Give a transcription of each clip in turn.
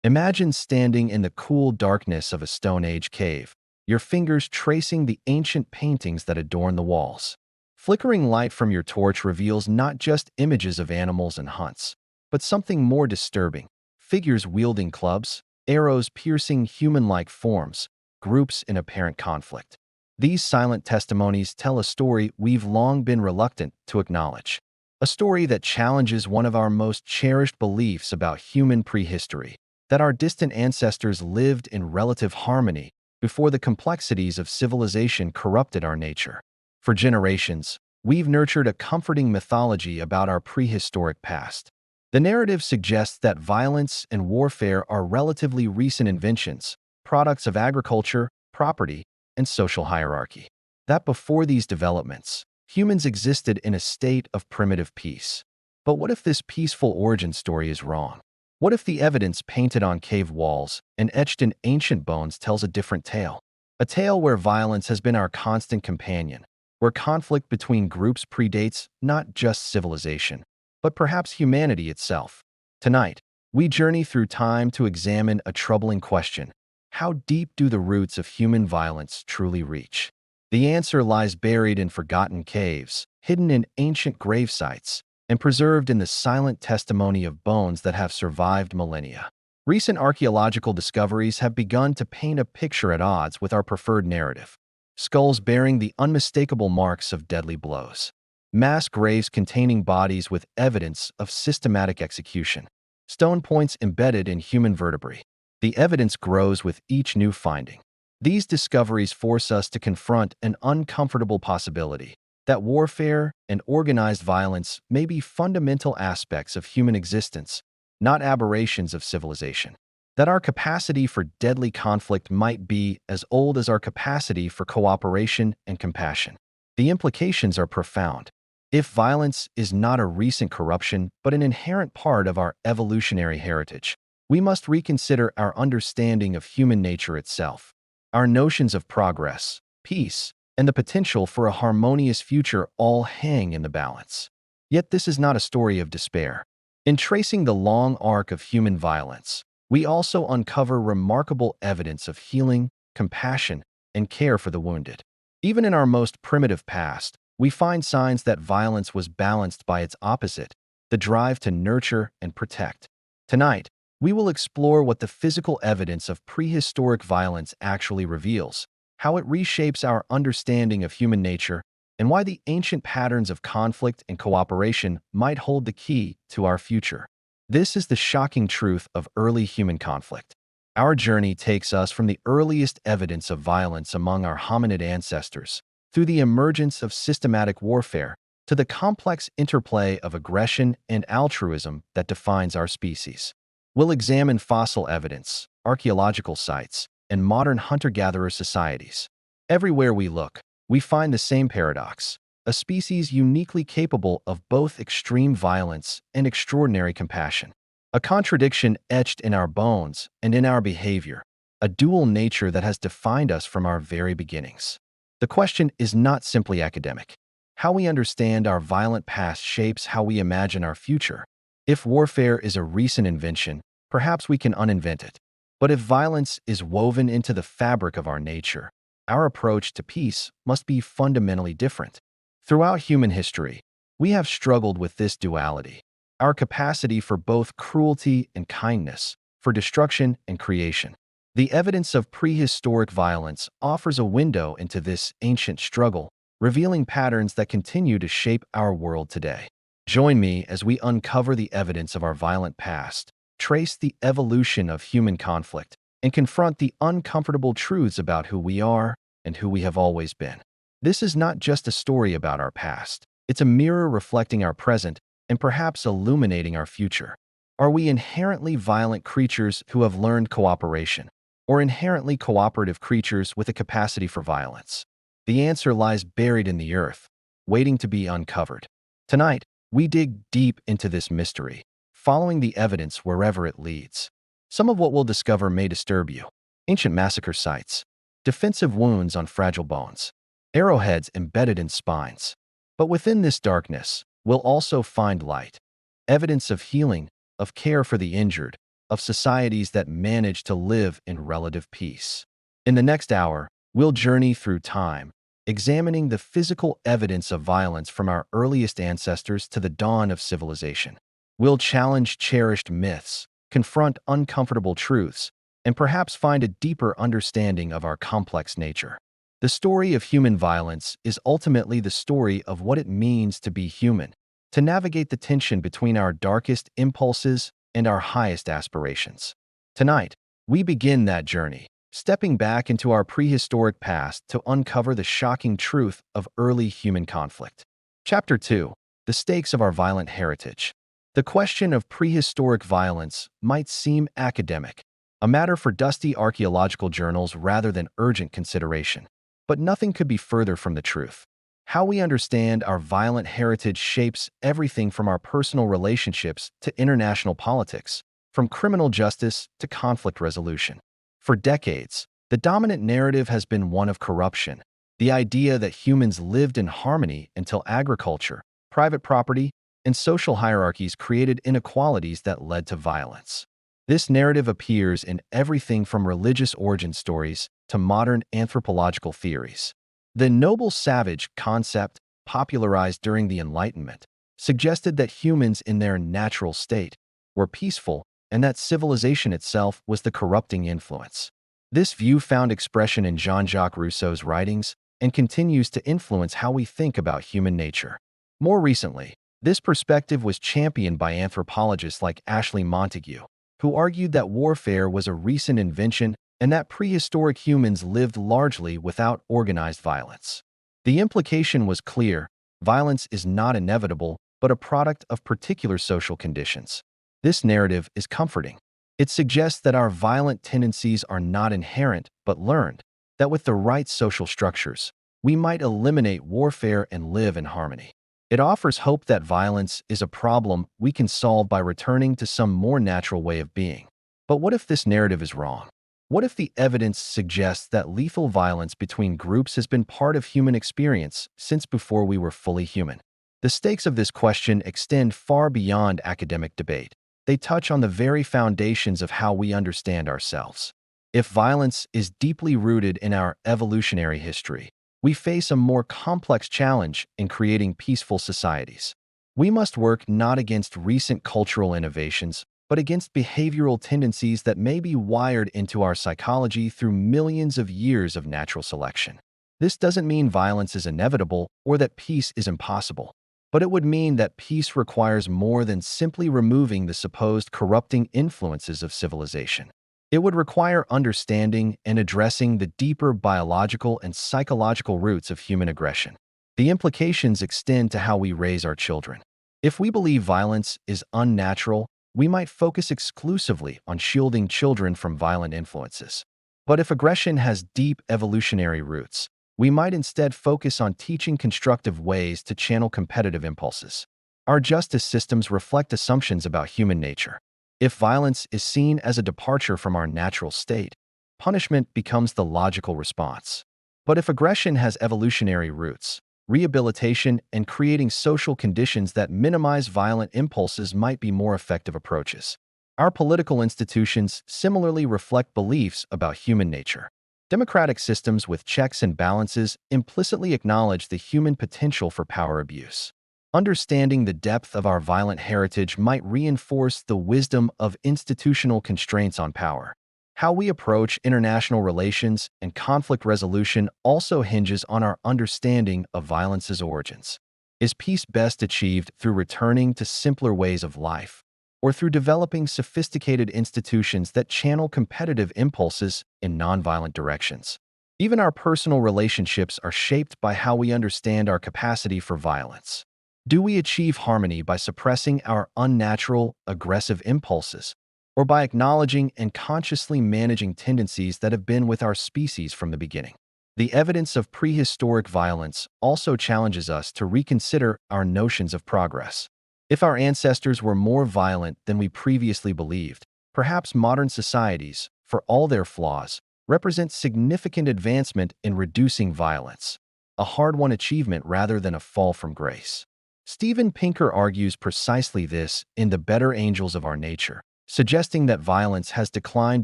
Imagine standing in the cool darkness of a Stone Age cave, your fingers tracing the ancient paintings that adorn the walls. Flickering light from your torch reveals not just images of animals and hunts, but something more disturbing: figures wielding clubs, arrows piercing human-like forms, groups in apparent conflict. These silent testimonies tell a story we've long been reluctant to acknowledge. A story that challenges one of our most cherished beliefs about human prehistory: that our distant ancestors lived in relative harmony before the complexities of civilization corrupted our nature. For generations, we've nurtured a comforting mythology about our prehistoric past. The narrative suggests that violence and warfare are relatively recent inventions, products of agriculture, property, and social hierarchy. That before these developments, humans existed in a state of primitive peace. But what if this peaceful origin story is wrong? What if the evidence painted on cave walls and etched in ancient bones tells a different tale? A tale where violence has been our constant companion, where conflict between groups predates not just civilization, but perhaps humanity itself. Tonight, we journey through time to examine a troubling question: how deep do the roots of human violence truly reach? The answer lies buried in forgotten caves, hidden in ancient grave sites, and preserved in the silent testimony of bones that have survived millennia. Recent archaeological discoveries have begun to paint a picture at odds with our preferred narrative. Skulls bearing the unmistakable marks of deadly blows. Mass graves containing bodies with evidence of systematic execution. Stone points embedded in human vertebrae. The evidence grows with each new finding. These discoveries force us to confront an uncomfortable possibility: that warfare and organized violence may be fundamental aspects of human existence, not aberrations of civilization. That our capacity for deadly conflict might be as old as our capacity for cooperation and compassion. The implications are profound. If violence is not a recent corruption but an inherent part of our evolutionary heritage, we must reconsider our understanding of human nature itself. Our notions of progress, peace, and the potential for a harmonious future all hang in the balance. Yet this is not a story of despair. In tracing the long arc of human violence, we also uncover remarkable evidence of healing, compassion, and care for the wounded. Even in our most primitive past, we find signs that violence was balanced by its opposite: the drive to nurture and protect. Tonight, we will explore what the physical evidence of prehistoric violence actually reveals, how it reshapes our understanding of human nature, and why the ancient patterns of conflict and cooperation might hold the key to our future. This is the shocking truth of early human conflict. Our journey takes us from the earliest evidence of violence among our hominid ancestors, through the emergence of systematic warfare, to the complex interplay of aggression and altruism that defines our species. We'll examine fossil evidence, archaeological sites, and modern hunter-gatherer societies. Everywhere we look, we find the same paradox: a species uniquely capable of both extreme violence and extraordinary compassion. A contradiction etched in our bones and in our behavior, a dual nature that has defined us from our very beginnings. The question is not simply academic. How we understand our violent past shapes how we imagine our future. If warfare is a recent invention, perhaps we can uninvent it. But if violence is woven into the fabric of our nature, our approach to peace must be fundamentally different. Throughout human history, we have struggled with this duality: our capacity for both cruelty and kindness, for destruction and creation. The evidence of prehistoric violence offers a window into this ancient struggle, revealing patterns that continue to shape our world today. Join me as we uncover the evidence of our violent past, trace the evolution of human conflict, and confront the uncomfortable truths about who we are and who we have always been. This is not just a story about our past. It's a mirror reflecting our present and perhaps illuminating our future. Are we inherently violent creatures who have learned cooperation, or inherently cooperative creatures with a capacity for violence? The answer lies buried in the earth, waiting to be uncovered. Tonight, we dig deep into this mystery, following the evidence wherever it leads. Some of what we'll discover may disturb you: ancient massacre sites, defensive wounds on fragile bones, arrowheads embedded in spines. But within this darkness, we'll also find light: evidence of healing, of care for the injured, of societies that manage to live in relative peace. In the next hour, we'll journey through time, examining the physical evidence of violence from our earliest ancestors to the dawn of civilization. We'll challenge cherished myths, confront uncomfortable truths, and perhaps find a deeper understanding of our complex nature. The story of human violence is ultimately the story of what it means to be human, to navigate the tension between our darkest impulses and our highest aspirations. Tonight, we begin that journey, stepping back into our prehistoric past to uncover the shocking truth of early human conflict. Chapter 2: The Stakes of Our Violent Heritage. The question of prehistoric violence might seem academic, a matter for dusty archaeological journals rather than urgent consideration. But nothing could be further from the truth. How we understand our violent heritage shapes everything from our personal relationships to international politics, from criminal justice to conflict resolution. For decades, the dominant narrative has been one of corruption, the idea that humans lived in harmony until agriculture, private property, and social hierarchies created inequalities that led to violence. This narrative appears in everything from religious origin stories to modern anthropological theories. The noble savage concept, popularized during the Enlightenment, suggested that humans in their natural state were peaceful and that civilization itself was the corrupting influence. This view found expression in Jean-Jacques Rousseau's writings and continues to influence how we think about human nature. More recently, this perspective was championed by anthropologists like Ashley Montagu, who argued that warfare was a recent invention and that prehistoric humans lived largely without organized violence. The implication was clear: violence is not inevitable, but a product of particular social conditions. This narrative is comforting. It suggests that our violent tendencies are not inherent but learned, that with the right social structures, we might eliminate warfare and live in harmony. It offers hope that violence is a problem we can solve by returning to some more natural way of being. But what if this narrative is wrong? What if the evidence suggests that lethal violence between groups has been part of human experience since before we were fully human? The stakes of this question extend far beyond academic debate. They touch on the very foundations of how we understand ourselves. If violence is deeply rooted in our evolutionary history, we face a more complex challenge in creating peaceful societies. We must work not against recent cultural innovations, but against behavioral tendencies that may be wired into our psychology through millions of years of natural selection. This doesn't mean violence is inevitable or that peace is impossible, but it would mean that peace requires more than simply removing the supposed corrupting influences of civilization. It would require understanding and addressing the deeper biological and psychological roots of human aggression. The implications extend to how we raise our children. If we believe violence is unnatural, we might focus exclusively on shielding children from violent influences. But if aggression has deep evolutionary roots, we might instead focus on teaching constructive ways to channel competitive impulses. Our justice systems reflect assumptions about human nature. If violence is seen as a departure from our natural state, punishment becomes the logical response. But if aggression has evolutionary roots, rehabilitation and creating social conditions that minimize violent impulses might be more effective approaches. Our political institutions similarly reflect beliefs about human nature. Democratic systems with checks and balances implicitly acknowledge the human potential for power abuse. Understanding the depth of our violent heritage might reinforce the wisdom of institutional constraints on power. How we approach international relations and conflict resolution also hinges on our understanding of violence's origins. Is peace best achieved through returning to simpler ways of life, or through developing sophisticated institutions that channel competitive impulses in nonviolent directions? Even our personal relationships are shaped by how we understand our capacity for violence. Do we achieve harmony by suppressing our unnatural, aggressive impulses, or by acknowledging and consciously managing tendencies that have been with our species from the beginning? The evidence of prehistoric violence also challenges us to reconsider our notions of progress. If our ancestors were more violent than we previously believed, perhaps modern societies, for all their flaws, represent significant advancement in reducing violence, a hard-won achievement rather than a fall from grace. Steven Pinker argues precisely this in The Better Angels of Our Nature, suggesting that violence has declined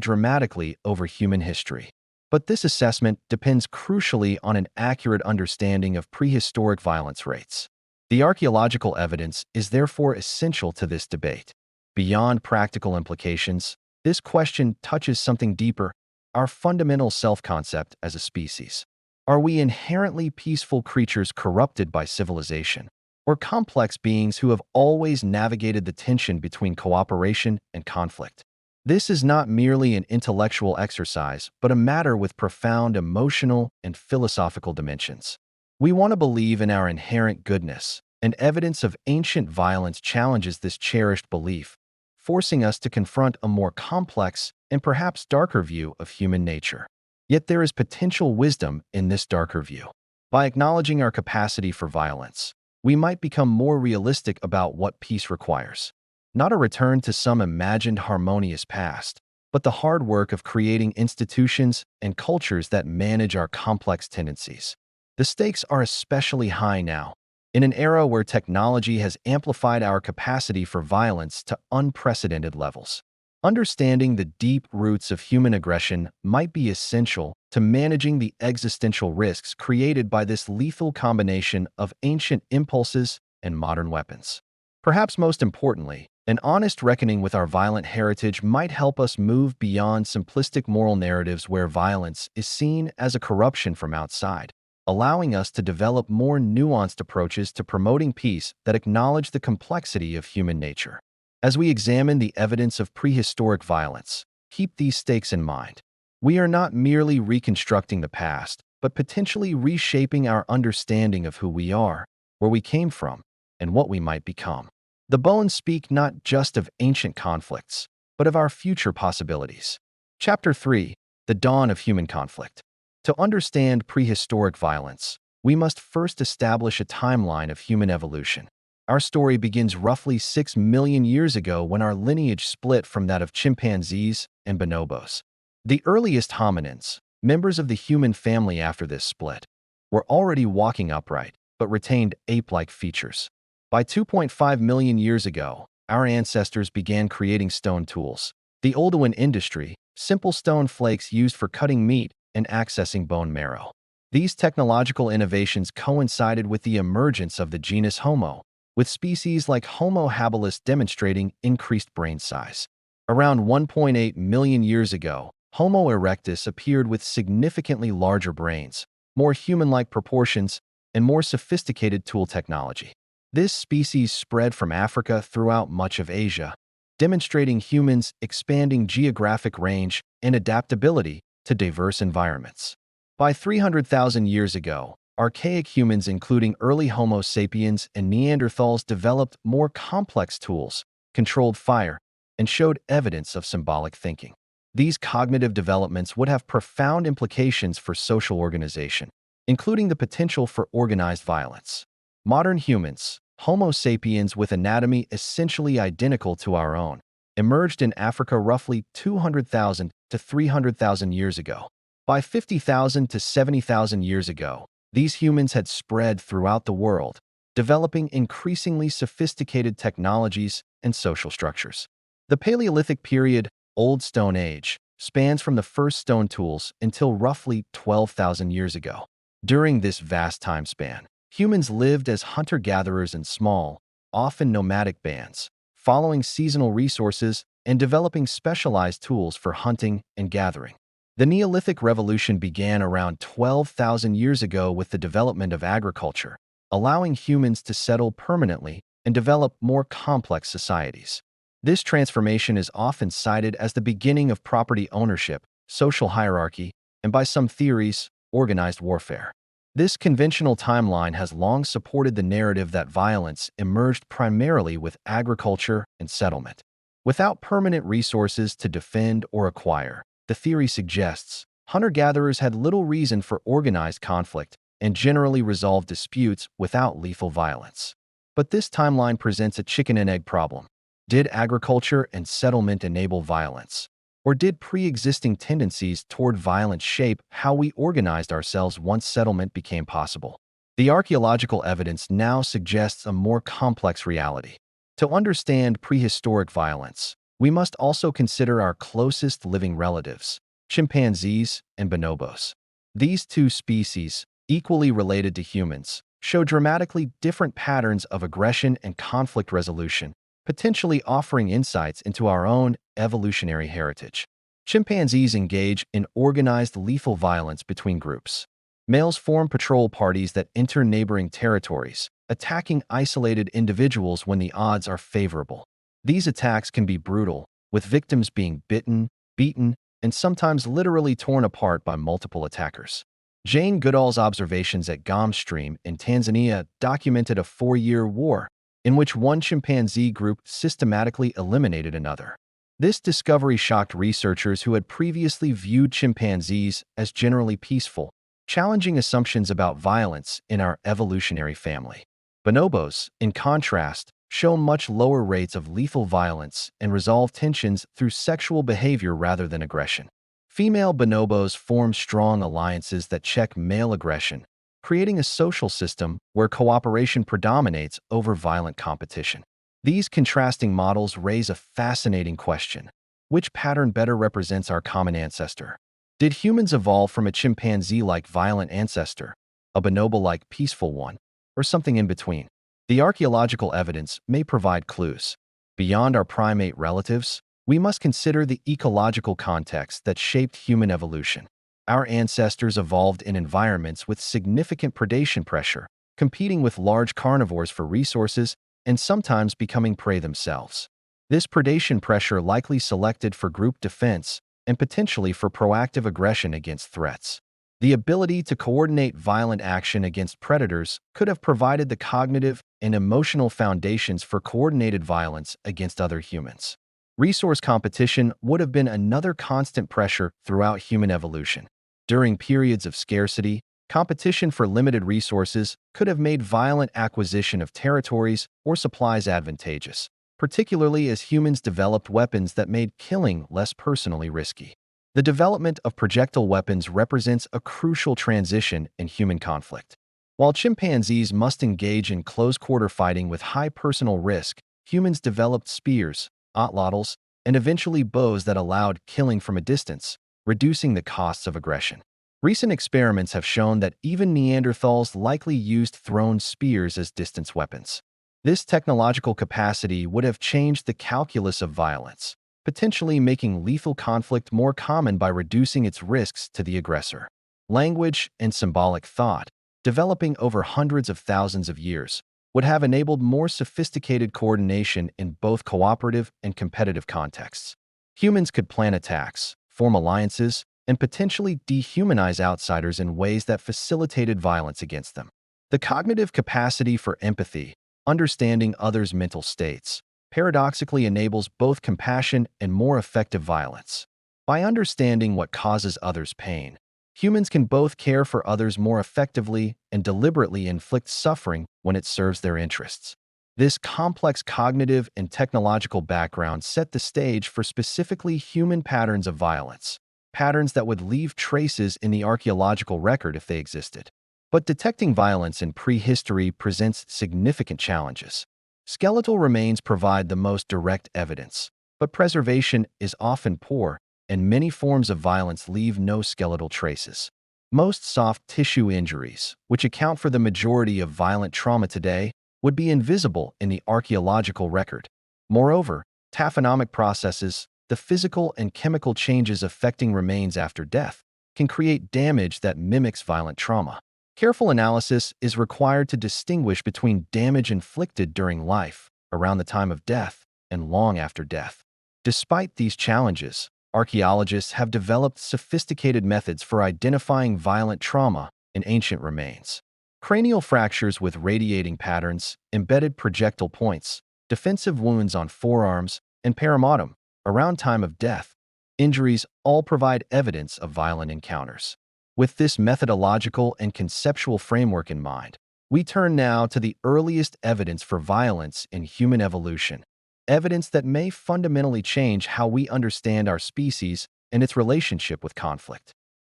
dramatically over human history. But this assessment depends crucially on an accurate understanding of prehistoric violence rates. The archaeological evidence is therefore essential to this debate. Beyond practical implications, this question touches something deeper: our fundamental self-concept as a species. Are we inherently peaceful creatures corrupted by civilization, or complex beings who have always navigated the tension between cooperation and conflict? This is not merely an intellectual exercise, but a matter with profound emotional and philosophical dimensions. We want to believe in our inherent goodness, and evidence of ancient violence challenges this cherished belief, forcing us to confront a more complex and perhaps darker view of human nature. Yet there is potential wisdom in this darker view. By acknowledging our capacity for violence, we might become more realistic about what peace requires. Not a return to some imagined harmonious past, but the hard work of creating institutions and cultures that manage our complex tendencies. The stakes are especially high now, in an era where technology has amplified our capacity for violence to unprecedented levels. Understanding the deep roots of human aggression might be essential to managing the existential risks created by this lethal combination of ancient impulses and modern weapons. Perhaps most importantly, an honest reckoning with our violent heritage might help us move beyond simplistic moral narratives where violence is seen as a corruption from outside, allowing us to develop more nuanced approaches to promoting peace that acknowledge the complexity of human nature. As we examine the evidence of prehistoric violence, keep these stakes in mind. We are not merely reconstructing the past, but potentially reshaping our understanding of who we are, where we came from, and what we might become. The bones speak not just of ancient conflicts, but of our future possibilities. Chapter 3: The Dawn of Human Conflict. To understand prehistoric violence, we must first establish a timeline of human evolution. Our story begins roughly 6 million years ago when our lineage split from that of chimpanzees and bonobos. The earliest hominins, members of the human family after this split, were already walking upright, but retained ape-like features. By 2.5 million years ago, our ancestors began creating stone tools. The Oldowan industry, simple stone flakes used for cutting meat and accessing bone marrow. These technological innovations coincided with the emergence of the genus Homo, with species like Homo habilis demonstrating increased brain size. Around 1.8 million years ago, Homo erectus appeared with significantly larger brains, more human-like proportions, and more sophisticated tool technology. This species spread from Africa throughout much of Asia, demonstrating humans' expanding geographic range and adaptability to diverse environments. By 300,000 years ago, archaic humans including early Homo sapiens and Neanderthals developed more complex tools, controlled fire, and showed evidence of symbolic thinking. These cognitive developments would have profound implications for social organization, including the potential for organized violence. Modern humans, Homo sapiens with anatomy essentially identical to our own, emerged in Africa roughly 200,000 to 300,000 years ago. By 50,000 to 70,000 years ago, these humans had spread throughout the world, developing increasingly sophisticated technologies and social structures. The Paleolithic period, Old Stone Age, spans from the first stone tools until roughly 12,000 years ago. During this vast time span, humans lived as hunter-gatherers in small, often nomadic bands, following seasonal resources and developing specialized tools for hunting and gathering. The Neolithic Revolution began around 12,000 years ago with the development of agriculture, allowing humans to settle permanently and develop more complex societies. This transformation is often cited as the beginning of property ownership, social hierarchy, and by some theories, organized warfare. This conventional timeline has long supported the narrative that violence emerged primarily with agriculture and settlement. Without permanent resources to defend or acquire, the theory suggests hunter-gatherers had little reason for organized conflict and generally resolved disputes without lethal violence. But this timeline presents a chicken-and-egg problem. Did agriculture and settlement enable violence? Or did pre-existing tendencies toward violence shape how we organized ourselves once settlement became possible? The archaeological evidence now suggests a more complex reality. To understand prehistoric violence, we must also consider our closest living relatives, chimpanzees and bonobos. These two species, equally related to humans, show dramatically different patterns of aggression and conflict resolution, potentially offering insights into our own evolutionary heritage. Chimpanzees engage in organized lethal violence between groups. Males form patrol parties that enter neighboring territories, attacking isolated individuals when the odds are favorable. These attacks can be brutal, with victims being bitten, beaten, and sometimes literally torn apart by multiple attackers. Jane Goodall's observations at Gom Stream in Tanzania documented a 4-year war in which one chimpanzee group systematically eliminated another. This discovery shocked researchers who had previously viewed chimpanzees as generally peaceful, challenging assumptions about violence in our evolutionary family. Bonobos, in contrast, show much lower rates of lethal violence and resolve tensions through sexual behavior rather than aggression. Female bonobos form strong alliances that check male aggression, creating a social system where cooperation predominates over violent competition. These contrasting models raise a fascinating question. Which pattern better represents our common ancestor? Did humans evolve from a chimpanzee-like violent ancestor, a bonobo-like peaceful one, or something in between? The archaeological evidence may provide clues. Beyond our primate relatives, we must consider the ecological context that shaped human evolution. Our ancestors evolved in environments with significant predation pressure, competing with large carnivores for resources and sometimes becoming prey themselves. This predation pressure likely selected for group defense and potentially for proactive aggression against threats. The ability to coordinate violent action against predators could have provided the cognitive and emotional foundations for coordinated violence against other humans. Resource competition would have been another constant pressure throughout human evolution. During periods of scarcity, competition for limited resources could have made violent acquisition of territories or supplies advantageous, particularly as humans developed weapons that made killing less personally risky. The development of projectile weapons represents a crucial transition in human conflict. While chimpanzees must engage in close-quarter fighting with high personal risk, humans developed spears, atlatls, and eventually bows that allowed killing from a distance, reducing the costs of aggression. Recent experiments have shown that even Neanderthals likely used thrown spears as distance weapons. This technological capacity would have changed the calculus of violence, potentially making lethal conflict more common by reducing its risks to the aggressor. Language and symbolic thought, developing over hundreds of thousands of years, would have enabled more sophisticated coordination in both cooperative and competitive contexts. Humans could plan attacks, form alliances, and potentially dehumanize outsiders in ways that facilitated violence against them. The cognitive capacity for empathy, understanding others' mental states, paradoxically enables both compassion and more effective violence. By understanding what causes others pain, humans can both care for others more effectively and deliberately inflict suffering when it serves their interests. This complex cognitive and technological background set the stage for specifically human patterns of violence, patterns that would leave traces in the archaeological record if they existed. But detecting violence in prehistory presents significant challenges. Skeletal remains provide the most direct evidence, but preservation is often poor, and many forms of violence leave no skeletal traces. Most soft tissue injuries, which account for the majority of violent trauma today, would be invisible in the archaeological record. Moreover, taphonomic processes, the physical and chemical changes affecting remains after death, can create damage that mimics violent trauma. Careful analysis is required to distinguish between damage inflicted during life, around the time of death, and long after death. Despite these challenges, archaeologists have developed sophisticated methods for identifying violent trauma in ancient remains. Cranial fractures with radiating patterns, embedded projectile points, defensive wounds on forearms, and perimatum, around time of death, injuries all provide evidence of violent encounters. With this methodological and conceptual framework in mind, we turn now to the earliest evidence for violence in human evolution, evidence that may fundamentally change how we understand our species and its relationship with conflict.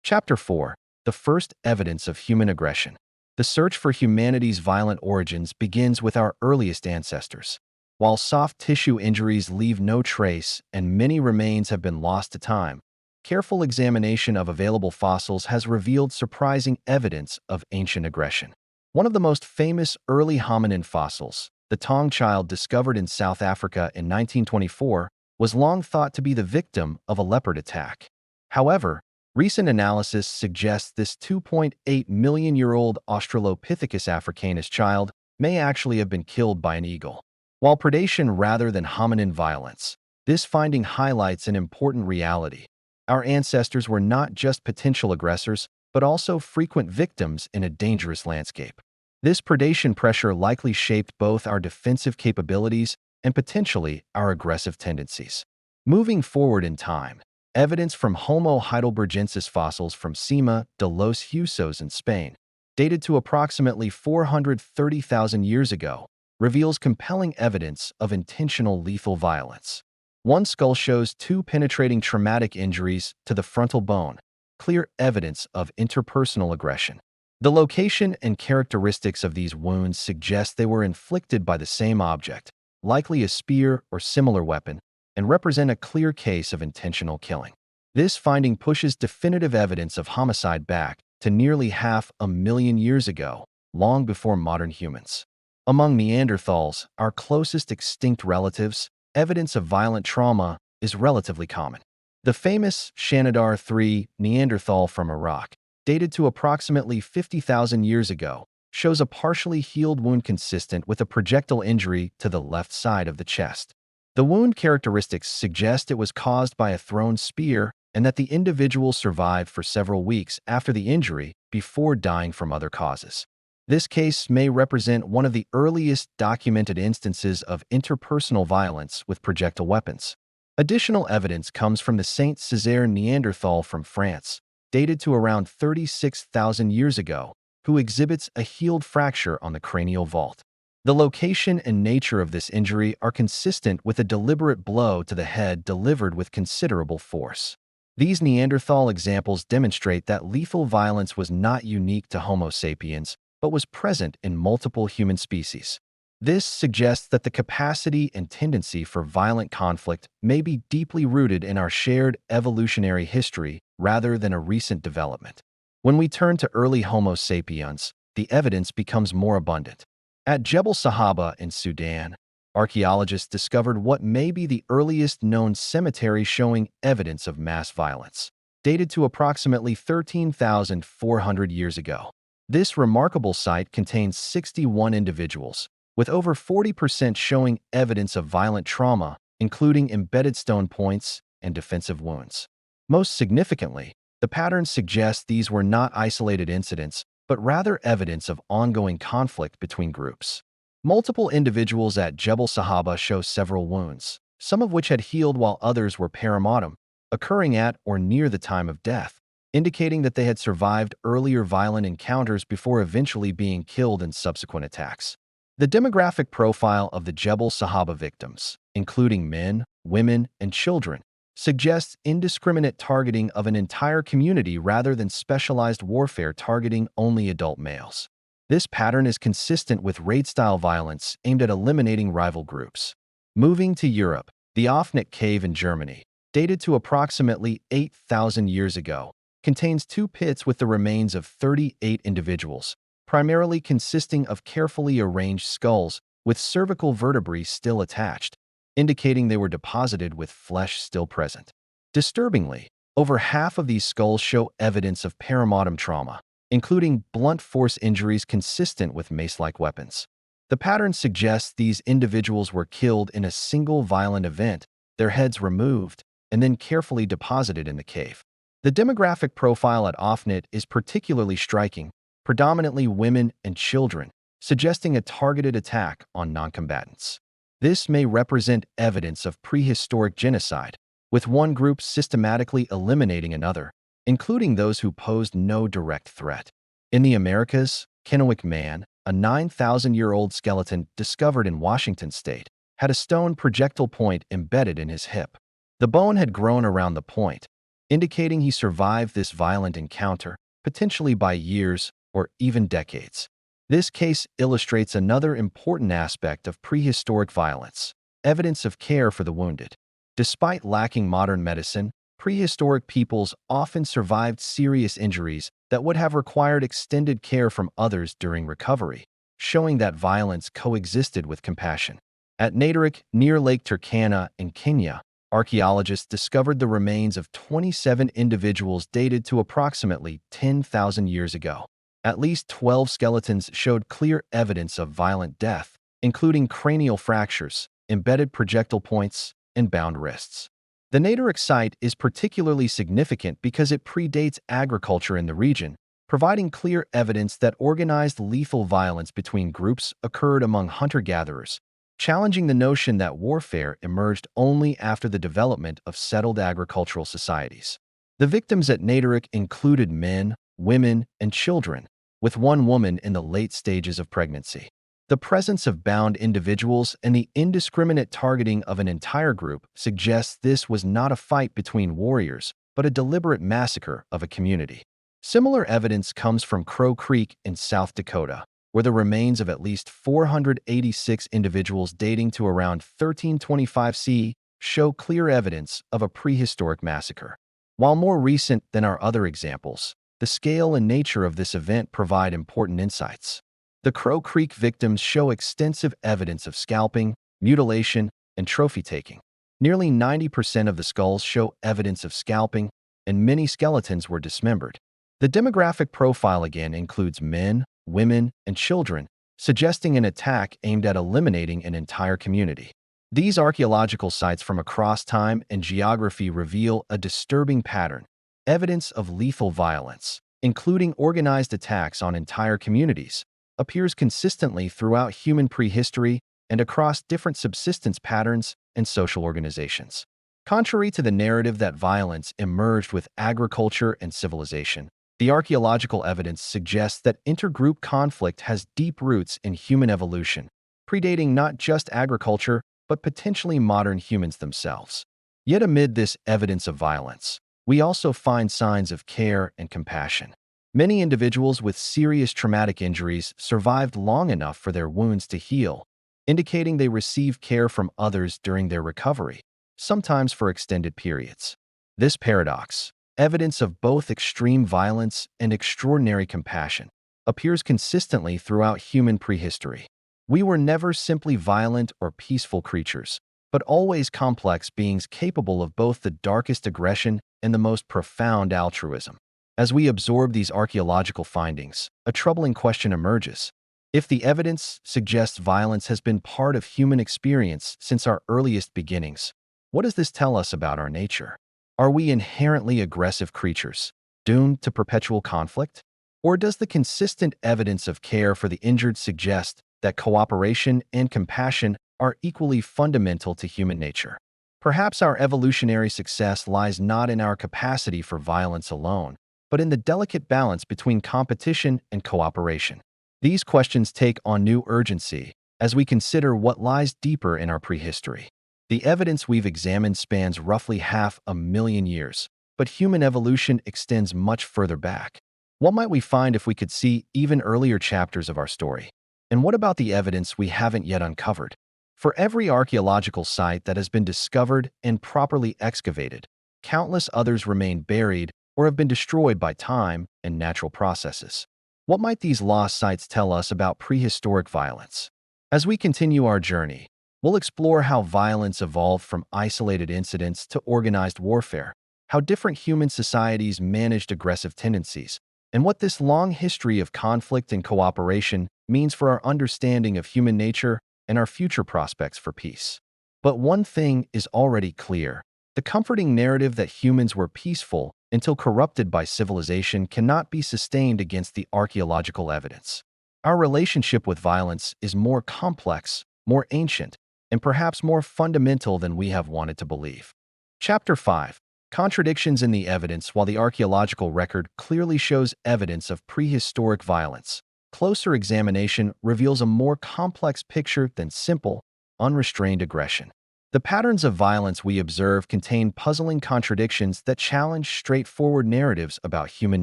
Chapter 4. The first evidence of human aggression. The search for humanity's violent origins begins with our earliest ancestors. While soft tissue injuries leave no trace and many remains have been lost to time, careful examination of available fossils has revealed surprising evidence of ancient aggression. One of the most famous early hominin fossils, the Tong child discovered in South Africa in 1924, was long thought to be the victim of a leopard attack. However, recent analysis suggests this 2.8 million-year-old Australopithecus africanus child may actually have been killed by an eagle. While predation rather than hominin violence, this finding highlights an important reality. Our ancestors were not just potential aggressors, but also frequent victims in a dangerous landscape. This predation pressure likely shaped both our defensive capabilities and potentially our aggressive tendencies. Moving forward in time, evidence from Homo heidelbergensis fossils from Cima de los Huesos in Spain, dated to approximately 430,000 years ago, reveals compelling evidence of intentional lethal violence. One skull shows two penetrating traumatic injuries to the frontal bone, clear evidence of interpersonal aggression. The location and characteristics of these wounds suggest they were inflicted by the same object, likely a spear or similar weapon, and represent a clear case of intentional killing. This finding pushes definitive evidence of homicide back to nearly 500,000 years ago, long before modern humans. Among Neanderthals, our closest extinct relatives, evidence of violent trauma is relatively common. The famous Shanidar III Neanderthal from Iraq, dated to approximately 50,000 years ago, shows a partially healed wound consistent with a projectile injury to the left side of the chest. The wound characteristics suggest it was caused by a thrown spear and that the individual survived for several weeks after the injury before dying from other causes. This case may represent one of the earliest documented instances of interpersonal violence with projectile weapons. Additional evidence comes from the Saint Césaire Neanderthal from France, dated to around 36,000 years ago, who exhibits a healed fracture on the cranial vault. The location and nature of this injury are consistent with a deliberate blow to the head delivered with considerable force. These Neanderthal examples demonstrate that lethal violence was not unique to Homo sapiens, but was present in multiple human species. This suggests that the capacity and tendency for violent conflict may be deeply rooted in our shared evolutionary history rather than a recent development. When we turn to early Homo sapiens, the evidence becomes more abundant. At Jebel Sahaba in Sudan, archaeologists discovered what may be the earliest known cemetery showing evidence of mass violence, dated to approximately 13,400 years ago. This remarkable site contains 61 individuals, with over 40% showing evidence of violent trauma, including embedded stone points and defensive wounds. Most significantly, the patterns suggest these were not isolated incidents, but rather evidence of ongoing conflict between groups. Multiple individuals at Jebel Sahaba show several wounds, some of which had healed while others were perimortem, occurring at or near the time of death, indicating that they had survived earlier violent encounters before eventually being killed in subsequent attacks. The demographic profile of the Jebel Sahaba victims, including men, women, and children, suggests indiscriminate targeting of an entire community rather than specialized warfare targeting only adult males. This pattern is consistent with raid-style violence aimed at eliminating rival groups. Moving to Europe, the Offnet Cave in Germany, dated to approximately 8,000 years ago, contains two pits with the remains of 38 individuals, primarily consisting of carefully arranged skulls with cervical vertebrae still attached, indicating they were deposited with flesh still present. Disturbingly, over half of these skulls show evidence of perimortem trauma, including blunt force injuries consistent with mace-like weapons. The pattern suggests these individuals were killed in a single violent event, their heads removed, and then carefully deposited in the cave. The demographic profile at Offnet is particularly striking, predominantly women and children, suggesting a targeted attack on noncombatants. This may represent evidence of prehistoric genocide, with one group systematically eliminating another, including those who posed no direct threat. In the Americas, Kennewick Man, a 9,000-year-old skeleton discovered in Washington state, had a stone projectile point embedded in his hip. The bone had grown around the point, indicating he survived this violent encounter, potentially by years or even decades. This case illustrates another important aspect of prehistoric violence: evidence of care for the wounded. Despite lacking modern medicine, prehistoric peoples often survived serious injuries that would have required extended care from others during recovery, showing that violence coexisted with compassion. At Neanderthal, near Lake Turkana in Kenya, archaeologists discovered the remains of 27 individuals dated to approximately 10,000 years ago. At least 12 skeletons showed clear evidence of violent death, including cranial fractures, embedded projectile points, and bound wrists. The Neanderthal site is particularly significant because it predates agriculture in the region, providing clear evidence that organized lethal violence between groups occurred among hunter-gatherers, challenging the notion that warfare emerged only after the development of settled agricultural societies. The victims at Neanderthal included men, women, and children, with one woman in the late stages of pregnancy. The presence of bound individuals and the indiscriminate targeting of an entire group suggests this was not a fight between warriors, but a deliberate massacre of a community. Similar evidence comes from Crow Creek in South Dakota, where the remains of at least 486 individuals dating to around 1325 CE show clear evidence of a prehistoric massacre. While more recent than our other examples, the scale and nature of this event provide important insights. The Crow Creek victims show extensive evidence of scalping, mutilation, and trophy taking. Nearly 90% of the skulls show evidence of scalping, and many skeletons were dismembered. The demographic profile again includes men, women, and children, suggesting an attack aimed at eliminating an entire community. These archaeological sites from across time and geography reveal a disturbing pattern: evidence of lethal violence, including organized attacks on entire communities, appears consistently throughout human prehistory and across different subsistence patterns and social organizations. Contrary to the narrative that violence emerged with agriculture and civilization, the archaeological evidence suggests that intergroup conflict has deep roots in human evolution, predating not just agriculture, but potentially modern humans themselves. Yet amid this evidence of violence, we also find signs of care and compassion. Many individuals with serious traumatic injuries survived long enough for their wounds to heal, indicating they received care from others during their recovery, sometimes for extended periods. This paradox, evidence of both extreme violence and extraordinary compassion, appears consistently throughout human prehistory. We were never simply violent or peaceful creatures, but always complex beings capable of both the darkest aggression and the most profound altruism. As we absorb these archaeological findings, a troubling question emerges. If the evidence suggests violence has been part of human experience since our earliest beginnings, what does this tell us about our nature? Are we inherently aggressive creatures, doomed to perpetual conflict? Or does the consistent evidence of care for the injured suggest that cooperation and compassion are equally fundamental to human nature? Perhaps our evolutionary success lies not in our capacity for violence alone, but in the delicate balance between competition and cooperation. These questions take on new urgency as we consider what lies deeper in our prehistory. The evidence we've examined spans roughly 500,000 years, but human evolution extends much further back. What might we find if we could see even earlier chapters of our story? And what about the evidence we haven't yet uncovered? For every archaeological site that has been discovered and properly excavated, countless others remain buried or have been destroyed by time and natural processes. What might these lost sites tell us about prehistoric violence? As we continue our journey, we'll explore how violence evolved from isolated incidents to organized warfare, how different human societies managed aggressive tendencies, and what this long history of conflict and cooperation means for our understanding of human nature and our future prospects for peace. But one thing is already clear: the comforting narrative that humans were peaceful until corrupted by civilization cannot be sustained against the archaeological evidence. Our relationship with violence is more complex, more ancient, and perhaps more fundamental than we have wanted to believe. Chapter 5. Contradictions in the evidence. While the archaeological record clearly shows evidence of prehistoric violence, closer examination reveals a more complex picture than simple, unrestrained aggression. The patterns of violence we observe contain puzzling contradictions that challenge straightforward narratives about human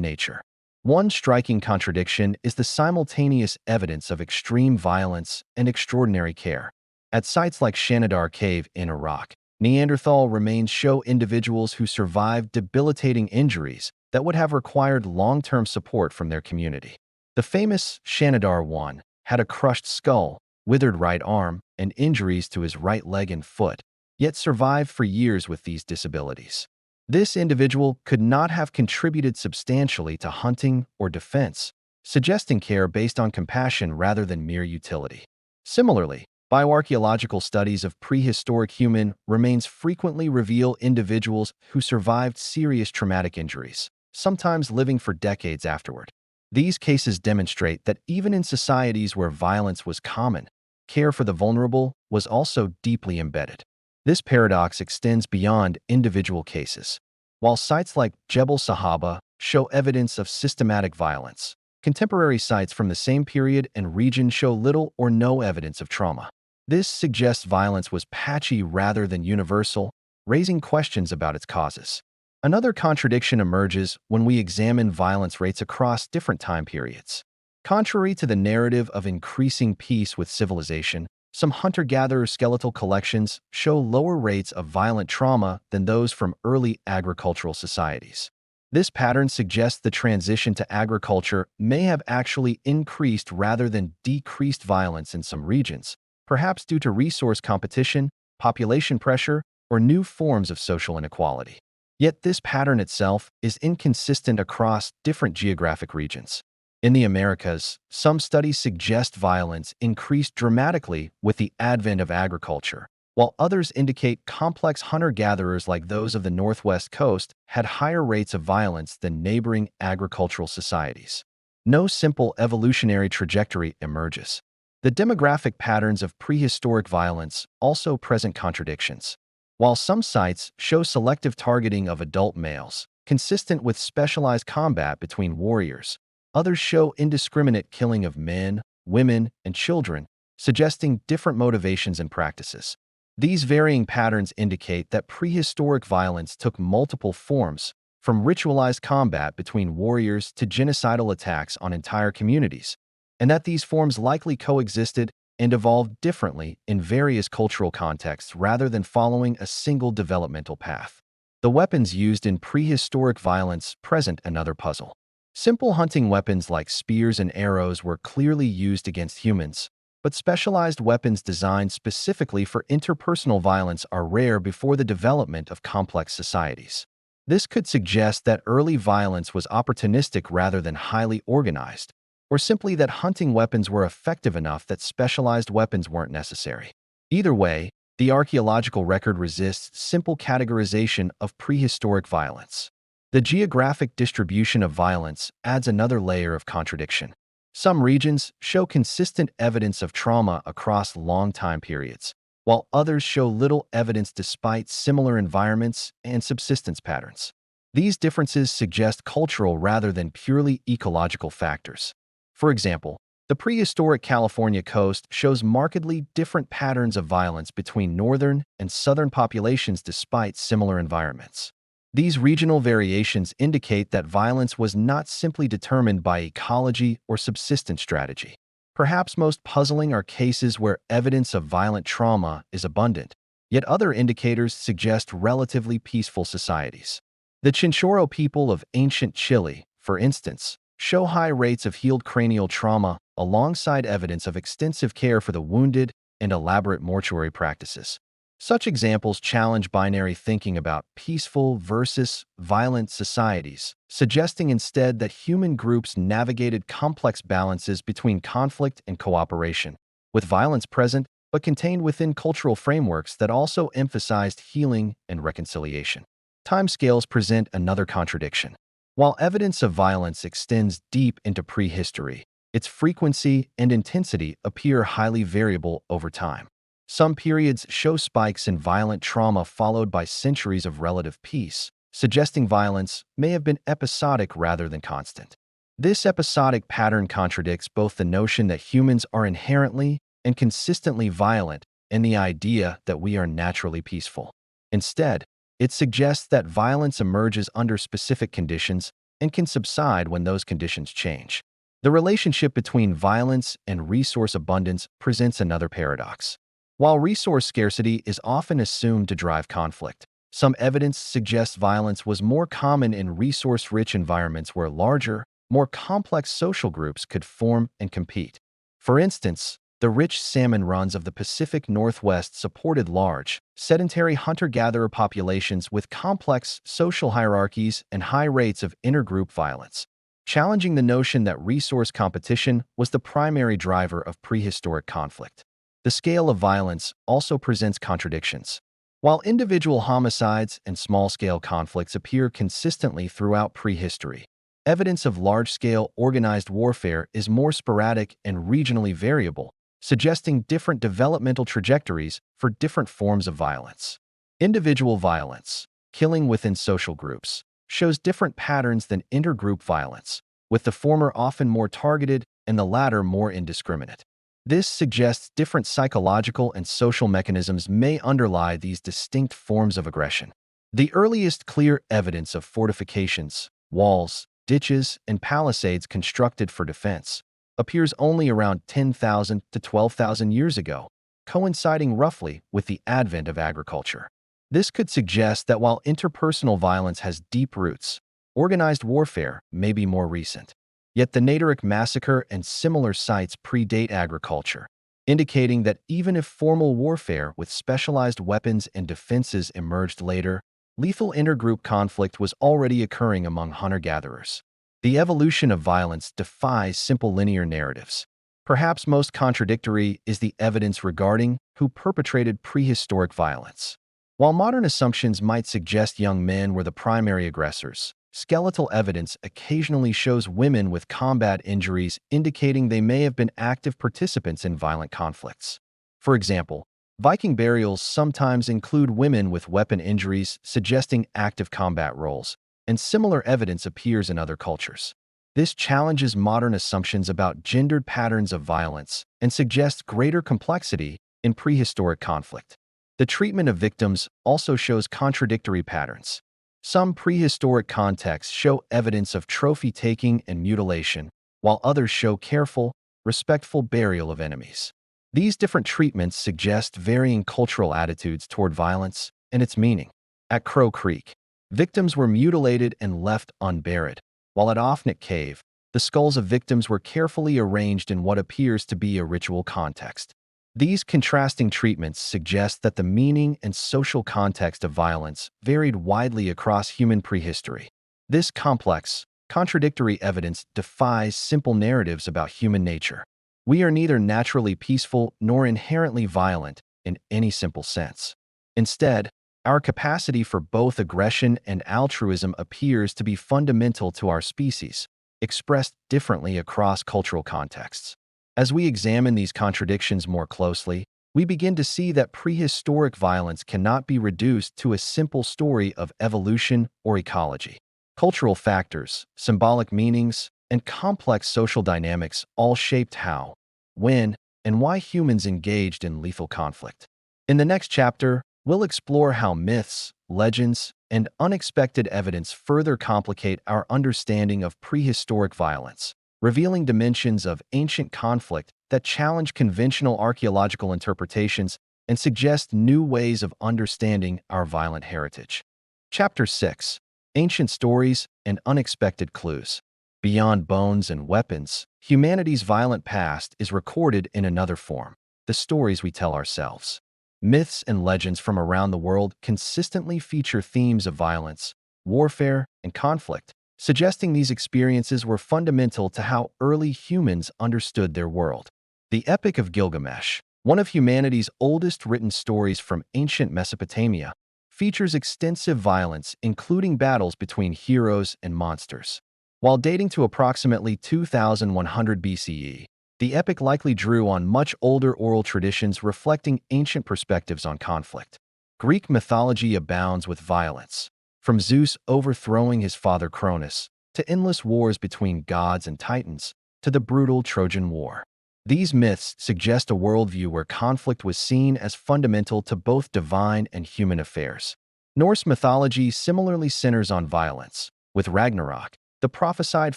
nature. One striking contradiction is the simultaneous evidence of extreme violence and extraordinary care. At sites like Shanidar Cave in Iraq, Neanderthal remains show individuals who survived debilitating injuries that would have required long-term support from their community. The famous Shanidar one had a crushed skull, withered right arm, and injuries to his right leg and foot, yet survived for years with these disabilities. This individual could not have contributed substantially to hunting or defense, suggesting care based on compassion rather than mere utility. Similarly, bioarchaeological studies of prehistoric human remains frequently reveal individuals who survived serious traumatic injuries, sometimes living for decades afterward. These cases demonstrate that even in societies where violence was common, care for the vulnerable was also deeply embedded. This paradox extends beyond individual cases. While sites like Jebel Sahaba show evidence of systematic violence, contemporary sites from the same period and region show little or no evidence of trauma. This suggests violence was patchy rather than universal, raising questions about its causes. Another contradiction emerges when we examine violence rates across different time periods. Contrary to the narrative of increasing peace with civilization, some hunter-gatherer skeletal collections show lower rates of violent trauma than those from early agricultural societies. This pattern suggests the transition to agriculture may have actually increased rather than decreased violence in some regions, perhaps due to resource competition, population pressure, or new forms of social inequality. Yet this pattern itself is inconsistent across different geographic regions. In the Americas, some studies suggest violence increased dramatically with the advent of agriculture, while others indicate complex hunter-gatherers like those of the Northwest Coast had higher rates of violence than neighboring agricultural societies. No simple evolutionary trajectory emerges. The demographic patterns of prehistoric violence also present contradictions. While some sites show selective targeting of adult males, consistent with specialized combat between warriors, others show indiscriminate killing of men, women, and children, suggesting different motivations and practices. These varying patterns indicate that prehistoric violence took multiple forms, from ritualized combat between warriors to genocidal attacks on entire communities, and that these forms likely coexisted and evolved differently in various cultural contexts rather than following a single developmental path. The weapons used in prehistoric violence present another puzzle. Simple hunting weapons like spears and arrows were clearly used against humans, but specialized weapons designed specifically for interpersonal violence are rare before the development of complex societies. This could suggest that early violence was opportunistic rather than highly organized, or simply that hunting weapons were effective enough that specialized weapons weren't necessary. Either way, the archaeological record resists simple categorization of prehistoric violence. The geographic distribution of violence adds another layer of contradiction. Some regions show consistent evidence of trauma across long time periods, while others show little evidence despite similar environments and subsistence patterns. These differences suggest cultural rather than purely ecological factors. For example, the prehistoric California coast shows markedly different patterns of violence between northern and southern populations despite similar environments. These regional variations indicate that violence was not simply determined by ecology or subsistence strategy. Perhaps most puzzling are cases where evidence of violent trauma is abundant, yet other indicators suggest relatively peaceful societies. The Chinchorro people of ancient Chile, for instance, show high rates of healed cranial trauma alongside evidence of extensive care for the wounded and elaborate mortuary practices. Such examples challenge binary thinking about peaceful versus violent societies, suggesting instead that human groups navigated complex balances between conflict and cooperation, with violence present but contained within cultural frameworks that also emphasized healing and reconciliation. Timescales present another contradiction. While evidence of violence extends deep into prehistory, its frequency and intensity appear highly variable over time. Some periods show spikes in violent trauma followed by centuries of relative peace, suggesting violence may have been episodic rather than constant. This episodic pattern contradicts both the notion that humans are inherently and consistently violent and the idea that we are naturally peaceful. Instead, it suggests that violence emerges under specific conditions, and can subside when those conditions change. The relationship between violence and resource abundance presents another paradox. While resource scarcity is often assumed to drive conflict, some evidence suggests violence was more common in resource-rich environments where larger, more complex social groups could form and compete. For instance, the rich salmon runs of the Pacific Northwest supported large, sedentary hunter-gatherer populations with complex social hierarchies and high rates of intergroup violence, challenging the notion that resource competition was the primary driver of prehistoric conflict. The scale of violence also presents contradictions. While individual homicides and small-scale conflicts appear consistently throughout prehistory, evidence of large-scale organized warfare is more sporadic and regionally variable, suggesting different developmental trajectories for different forms of violence. Individual violence, killing within social groups, shows different patterns than intergroup violence, with the former often more targeted and the latter more indiscriminate. This suggests different psychological and social mechanisms may underlie these distinct forms of aggression. The earliest clear evidence of fortifications, walls, ditches, and palisades constructed for defense appears only around 10,000 to 12,000 years ago, coinciding roughly with the advent of agriculture. This could suggest that while interpersonal violence has deep roots, organized warfare may be more recent. Yet the Neanderthal massacre and similar sites predate agriculture, indicating that even if formal warfare with specialized weapons and defenses emerged later, lethal intergroup conflict was already occurring among hunter-gatherers. The evolution of violence defies simple linear narratives. Perhaps most contradictory is the evidence regarding who perpetrated prehistoric violence. While modern assumptions might suggest young men were the primary aggressors, skeletal evidence occasionally shows women with combat injuries indicating they may have been active participants in violent conflicts. For example, Viking burials sometimes include women with weapon injuries suggesting active combat roles, and similar evidence appears in other cultures. This challenges modern assumptions about gendered patterns of violence and suggests greater complexity in prehistoric conflict. The treatment of victims also shows contradictory patterns. Some prehistoric contexts show evidence of trophy taking and mutilation, while others show careful, respectful burial of enemies. These different treatments suggest varying cultural attitudes toward violence and its meaning. At Crow Creek, victims were mutilated and left unburied, while at Offnet Cave, the skulls of victims were carefully arranged in what appears to be a ritual context. These contrasting treatments suggest that the meaning and social context of violence varied widely across human prehistory. This complex, contradictory evidence defies simple narratives about human nature. We are neither naturally peaceful nor inherently violent in any simple sense. Instead, our capacity for both aggression and altruism appears to be fundamental to our species, expressed differently across cultural contexts. As we examine these contradictions more closely, we begin to see that prehistoric violence cannot be reduced to a simple story of evolution or ecology. Cultural factors, symbolic meanings, and complex social dynamics all shaped how, when, and why humans engaged in lethal conflict. In the next chapter, we'll explore how myths, legends, and unexpected evidence further complicate our understanding of prehistoric violence, revealing dimensions of ancient conflict that challenge conventional archaeological interpretations and suggest new ways of understanding our violent heritage. Chapter 6: Ancient Stories and Unexpected Clues. Beyond bones and weapons, humanity's violent past is recorded in another form: the stories we tell ourselves. Myths and legends from around the world consistently feature themes of violence, warfare, and conflict, suggesting these experiences were fundamental to how early humans understood their world. The Epic of Gilgamesh, one of humanity's oldest written stories from ancient Mesopotamia, features extensive violence, including battles between heroes and monsters. While dating to approximately 2100 BCE, the epic likely drew on much older oral traditions reflecting ancient perspectives on conflict. Greek mythology abounds with violence, from Zeus overthrowing his father Cronus, to endless wars between gods and titans, to the brutal Trojan War. These myths suggest a worldview where conflict was seen as fundamental to both divine and human affairs. Norse mythology similarly centers on violence, with Ragnarok, the prophesied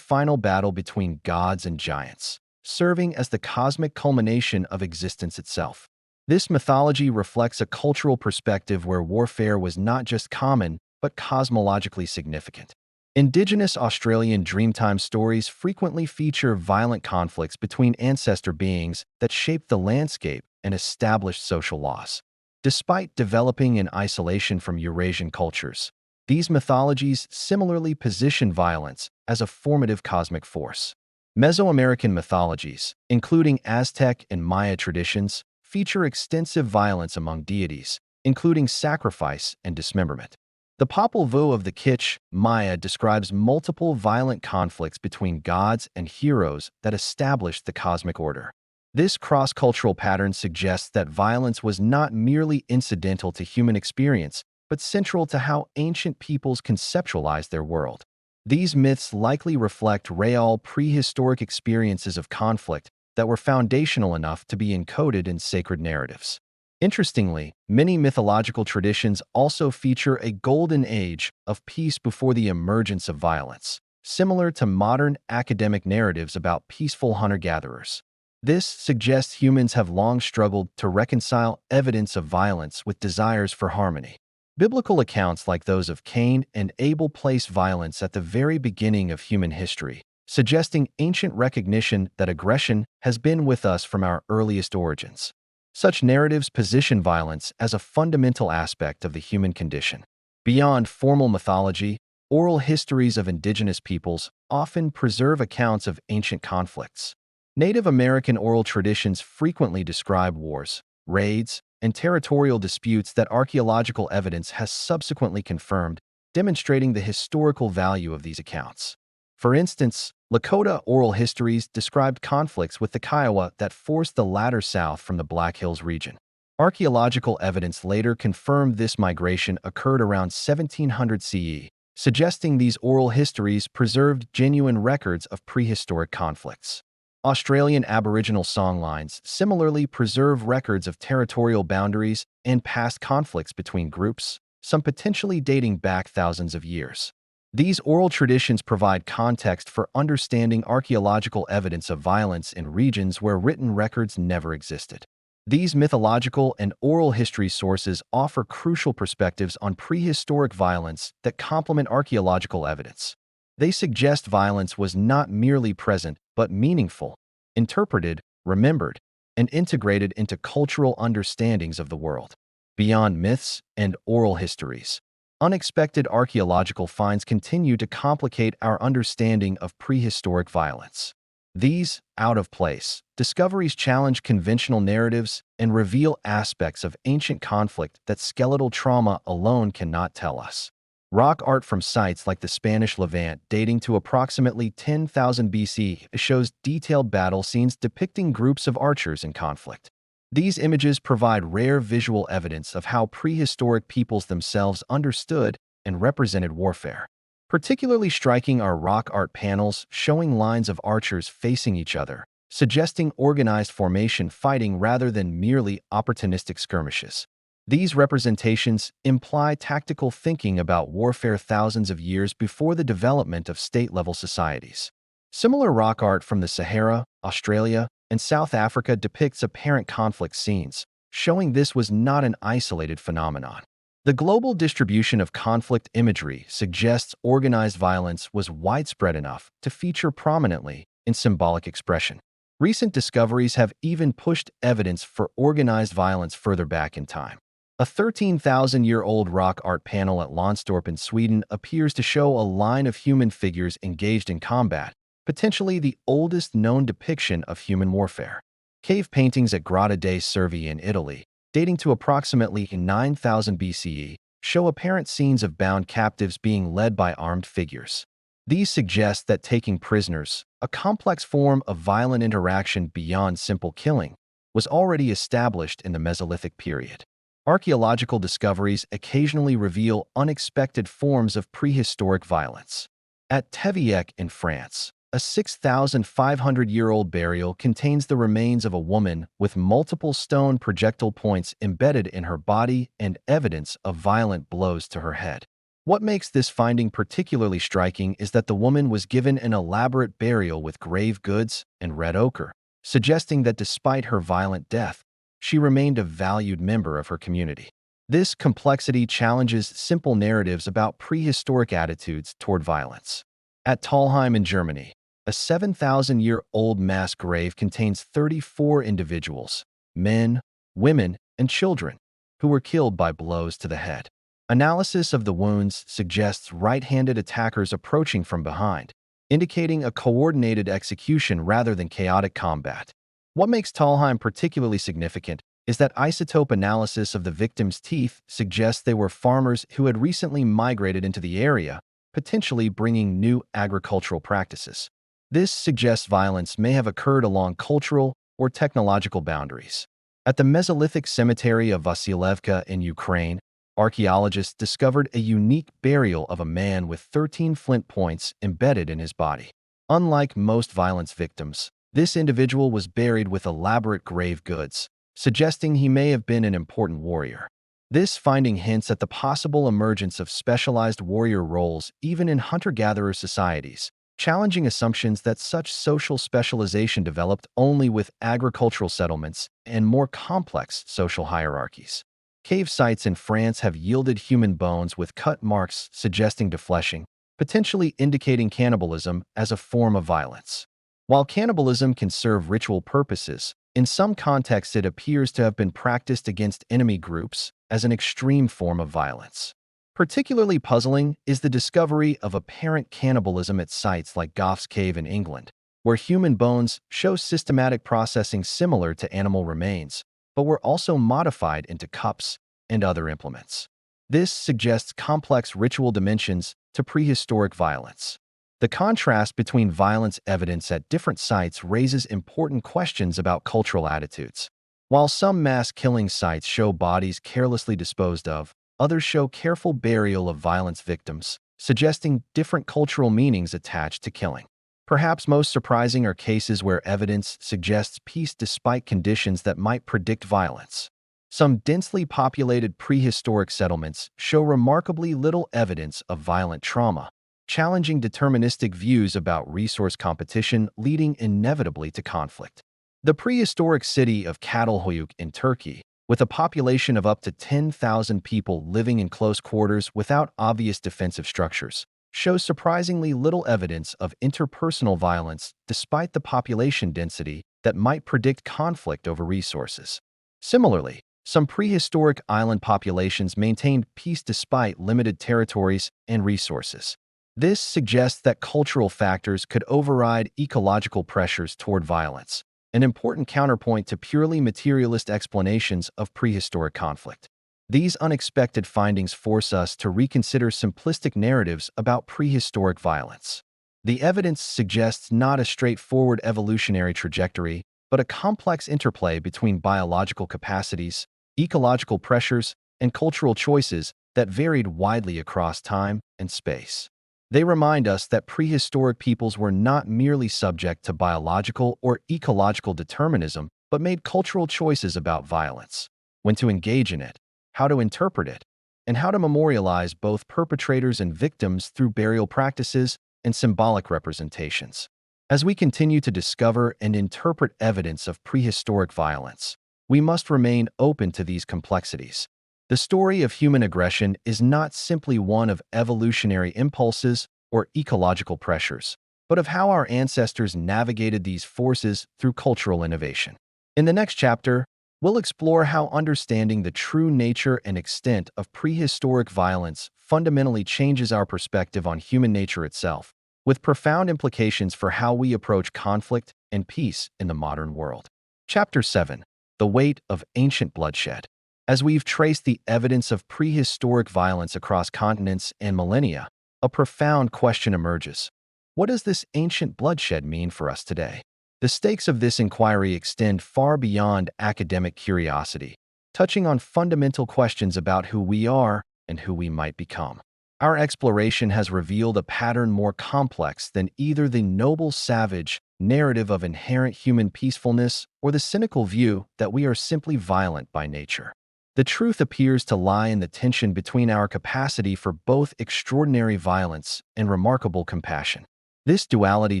final battle between gods and giants, serving as the cosmic culmination of existence itself. This mythology reflects a cultural perspective where warfare was not just common, but cosmologically significant. Indigenous Australian Dreamtime stories frequently feature violent conflicts between ancestor beings that shaped the landscape and established social laws. Despite developing in isolation from Eurasian cultures, these mythologies similarly position violence as a formative cosmic force. Mesoamerican mythologies, including Aztec and Maya traditions, feature extensive violence among deities, including sacrifice and dismemberment. The Popol Vuh of the Quiché Maya describes multiple violent conflicts between gods and heroes that established the cosmic order. This cross-cultural pattern suggests that violence was not merely incidental to human experience, but central to how ancient peoples conceptualized their world. These myths likely reflect real prehistoric experiences of conflict that were foundational enough to be encoded in sacred narratives. Interestingly, many mythological traditions also feature a golden age of peace before the emergence of violence, similar to modern academic narratives about peaceful hunter-gatherers. This suggests humans have long struggled to reconcile evidence of violence with desires for harmony. Biblical accounts like those of Cain and Abel place violence at the very beginning of human history, suggesting ancient recognition that aggression has been with us from our earliest origins. Such narratives position violence as a fundamental aspect of the human condition. Beyond formal mythology, oral histories of indigenous peoples often preserve accounts of ancient conflicts. Native American oral traditions frequently describe wars, raids, and territorial disputes that archaeological evidence has subsequently confirmed, demonstrating the historical value of these accounts. For instance, Lakota oral histories described conflicts with the Kiowa that forced the latter south from the Black Hills region. Archaeological evidence later confirmed this migration occurred around 1700 CE, suggesting these oral histories preserved genuine records of prehistoric conflicts. Australian Aboriginal songlines similarly preserve records of territorial boundaries and past conflicts between groups, some potentially dating back thousands of years. These oral traditions provide context for understanding archaeological evidence of violence in regions where written records never existed. These mythological and oral history sources offer crucial perspectives on prehistoric violence that complement archaeological evidence. They suggest violence was not merely present, but meaningful, interpreted, remembered, and integrated into cultural understandings of the world. Beyond myths and oral histories, unexpected archaeological finds continue to complicate our understanding of prehistoric violence. These out-of-place discoveries challenge conventional narratives and reveal aspects of ancient conflict that skeletal trauma alone cannot tell us. Rock art from sites like the Spanish Levant dating to approximately 10,000 BC shows detailed battle scenes depicting groups of archers in conflict. These images provide rare visual evidence of how prehistoric peoples themselves understood and represented warfare. Particularly striking are rock art panels showing lines of archers facing each other, suggesting organized formation fighting rather than merely opportunistic skirmishes. These representations imply tactical thinking about warfare thousands of years before the development of state-level societies. Similar rock art from the Sahara, Australia, and South Africa depicts apparent conflict scenes, showing this was not an isolated phenomenon. The global distribution of conflict imagery suggests organized violence was widespread enough to feature prominently in symbolic expression. Recent discoveries have even pushed evidence for organized violence further back in time. A 13,000-year-old rock art panel at Lånstorp in Sweden appears to show a line of human figures engaged in combat, potentially the oldest known depiction of human warfare. Cave paintings at Grotta dei Servi in Italy, dating to approximately 9,000 BCE, show apparent scenes of bound captives being led by armed figures. These suggest that taking prisoners, a complex form of violent interaction beyond simple killing, was already established in the Mesolithic period. Archaeological discoveries occasionally reveal unexpected forms of prehistoric violence. At Tevieques in France, a 6,500-year-old burial contains the remains of a woman with multiple stone projectile points embedded in her body and evidence of violent blows to her head. What makes this finding particularly striking is that the woman was given an elaborate burial with grave goods and red ochre, suggesting that despite her violent death, she remained a valued member of her community. This complexity challenges simple narratives about prehistoric attitudes toward violence. At Talheim in Germany, a 7,000-year-old mass grave contains 34 individuals, men, women, and children, who were killed by blows to the head. Analysis of the wounds suggests right-handed attackers approaching from behind, indicating a coordinated execution rather than chaotic combat. What makes Talheim particularly significant is that isotope analysis of the victims' teeth suggests they were farmers who had recently migrated into the area, potentially bringing new agricultural practices. This suggests violence may have occurred along cultural or technological boundaries. At the Mesolithic cemetery of Vasilevka in Ukraine, archaeologists discovered a unique burial of a man with 13 flint points embedded in his body. Unlike most violence victims, this individual was buried with elaborate grave goods, suggesting he may have been an important warrior. This finding hints at the possible emergence of specialized warrior roles even in hunter-gatherer societies, challenging assumptions that such social specialization developed only with agricultural settlements and more complex social hierarchies. Cave sites in France have yielded human bones with cut marks suggesting defleshing, potentially indicating cannibalism as a form of violence. While cannibalism can serve ritual purposes, in some contexts it appears to have been practiced against enemy groups as an extreme form of violence. Particularly puzzling is the discovery of apparent cannibalism at sites like Gough's Cave in England, where human bones show systematic processing similar to animal remains, but were also modified into cups and other implements. This suggests complex ritual dimensions to prehistoric violence. The contrast between violence evidence at different sites raises important questions about cultural attitudes. While some mass killing sites show bodies carelessly disposed of, others show careful burial of violence victims, suggesting different cultural meanings attached to killing. Perhaps most surprising are cases where evidence suggests peace despite conditions that might predict violence. Some densely populated prehistoric settlements show remarkably little evidence of violent trauma, challenging deterministic views about resource competition leading inevitably to conflict. The prehistoric city of Çatalhöyük in Turkey, with a population of up to 10,000 people living in close quarters without obvious defensive structures, shows surprisingly little evidence of interpersonal violence despite the population density that might predict conflict over resources. Similarly, some prehistoric island populations maintained peace despite limited territories and resources. This suggests that cultural factors could override ecological pressures toward violence, an important counterpoint to purely materialist explanations of prehistoric conflict. These unexpected findings force us to reconsider simplistic narratives about prehistoric violence. The evidence suggests not a straightforward evolutionary trajectory, but a complex interplay between biological capacities, ecological pressures, and cultural choices that varied widely across time and space. They remind us that prehistoric peoples were not merely subject to biological or ecological determinism, but made cultural choices about violence, when to engage in it, how to interpret it, and how to memorialize both perpetrators and victims through burial practices and symbolic representations. As we continue to discover and interpret evidence of prehistoric violence, we must remain open to these complexities. The story of human aggression is not simply one of evolutionary impulses or ecological pressures, but of how our ancestors navigated these forces through cultural innovation. In the next chapter, we'll explore how understanding the true nature and extent of prehistoric violence fundamentally changes our perspective on human nature itself, with profound implications for how we approach conflict and peace in the modern world. Chapter 7. The Weight of Ancient Bloodshed. As we've traced the evidence of prehistoric violence across continents and millennia, a profound question emerges. What does this ancient bloodshed mean for us today? The stakes of this inquiry extend far beyond academic curiosity, touching on fundamental questions about who we are and who we might become. Our exploration has revealed a pattern more complex than either the noble savage narrative of inherent human peacefulness or the cynical view that we are simply violent by nature. The truth appears to lie in the tension between our capacity for both extraordinary violence and remarkable compassion. This duality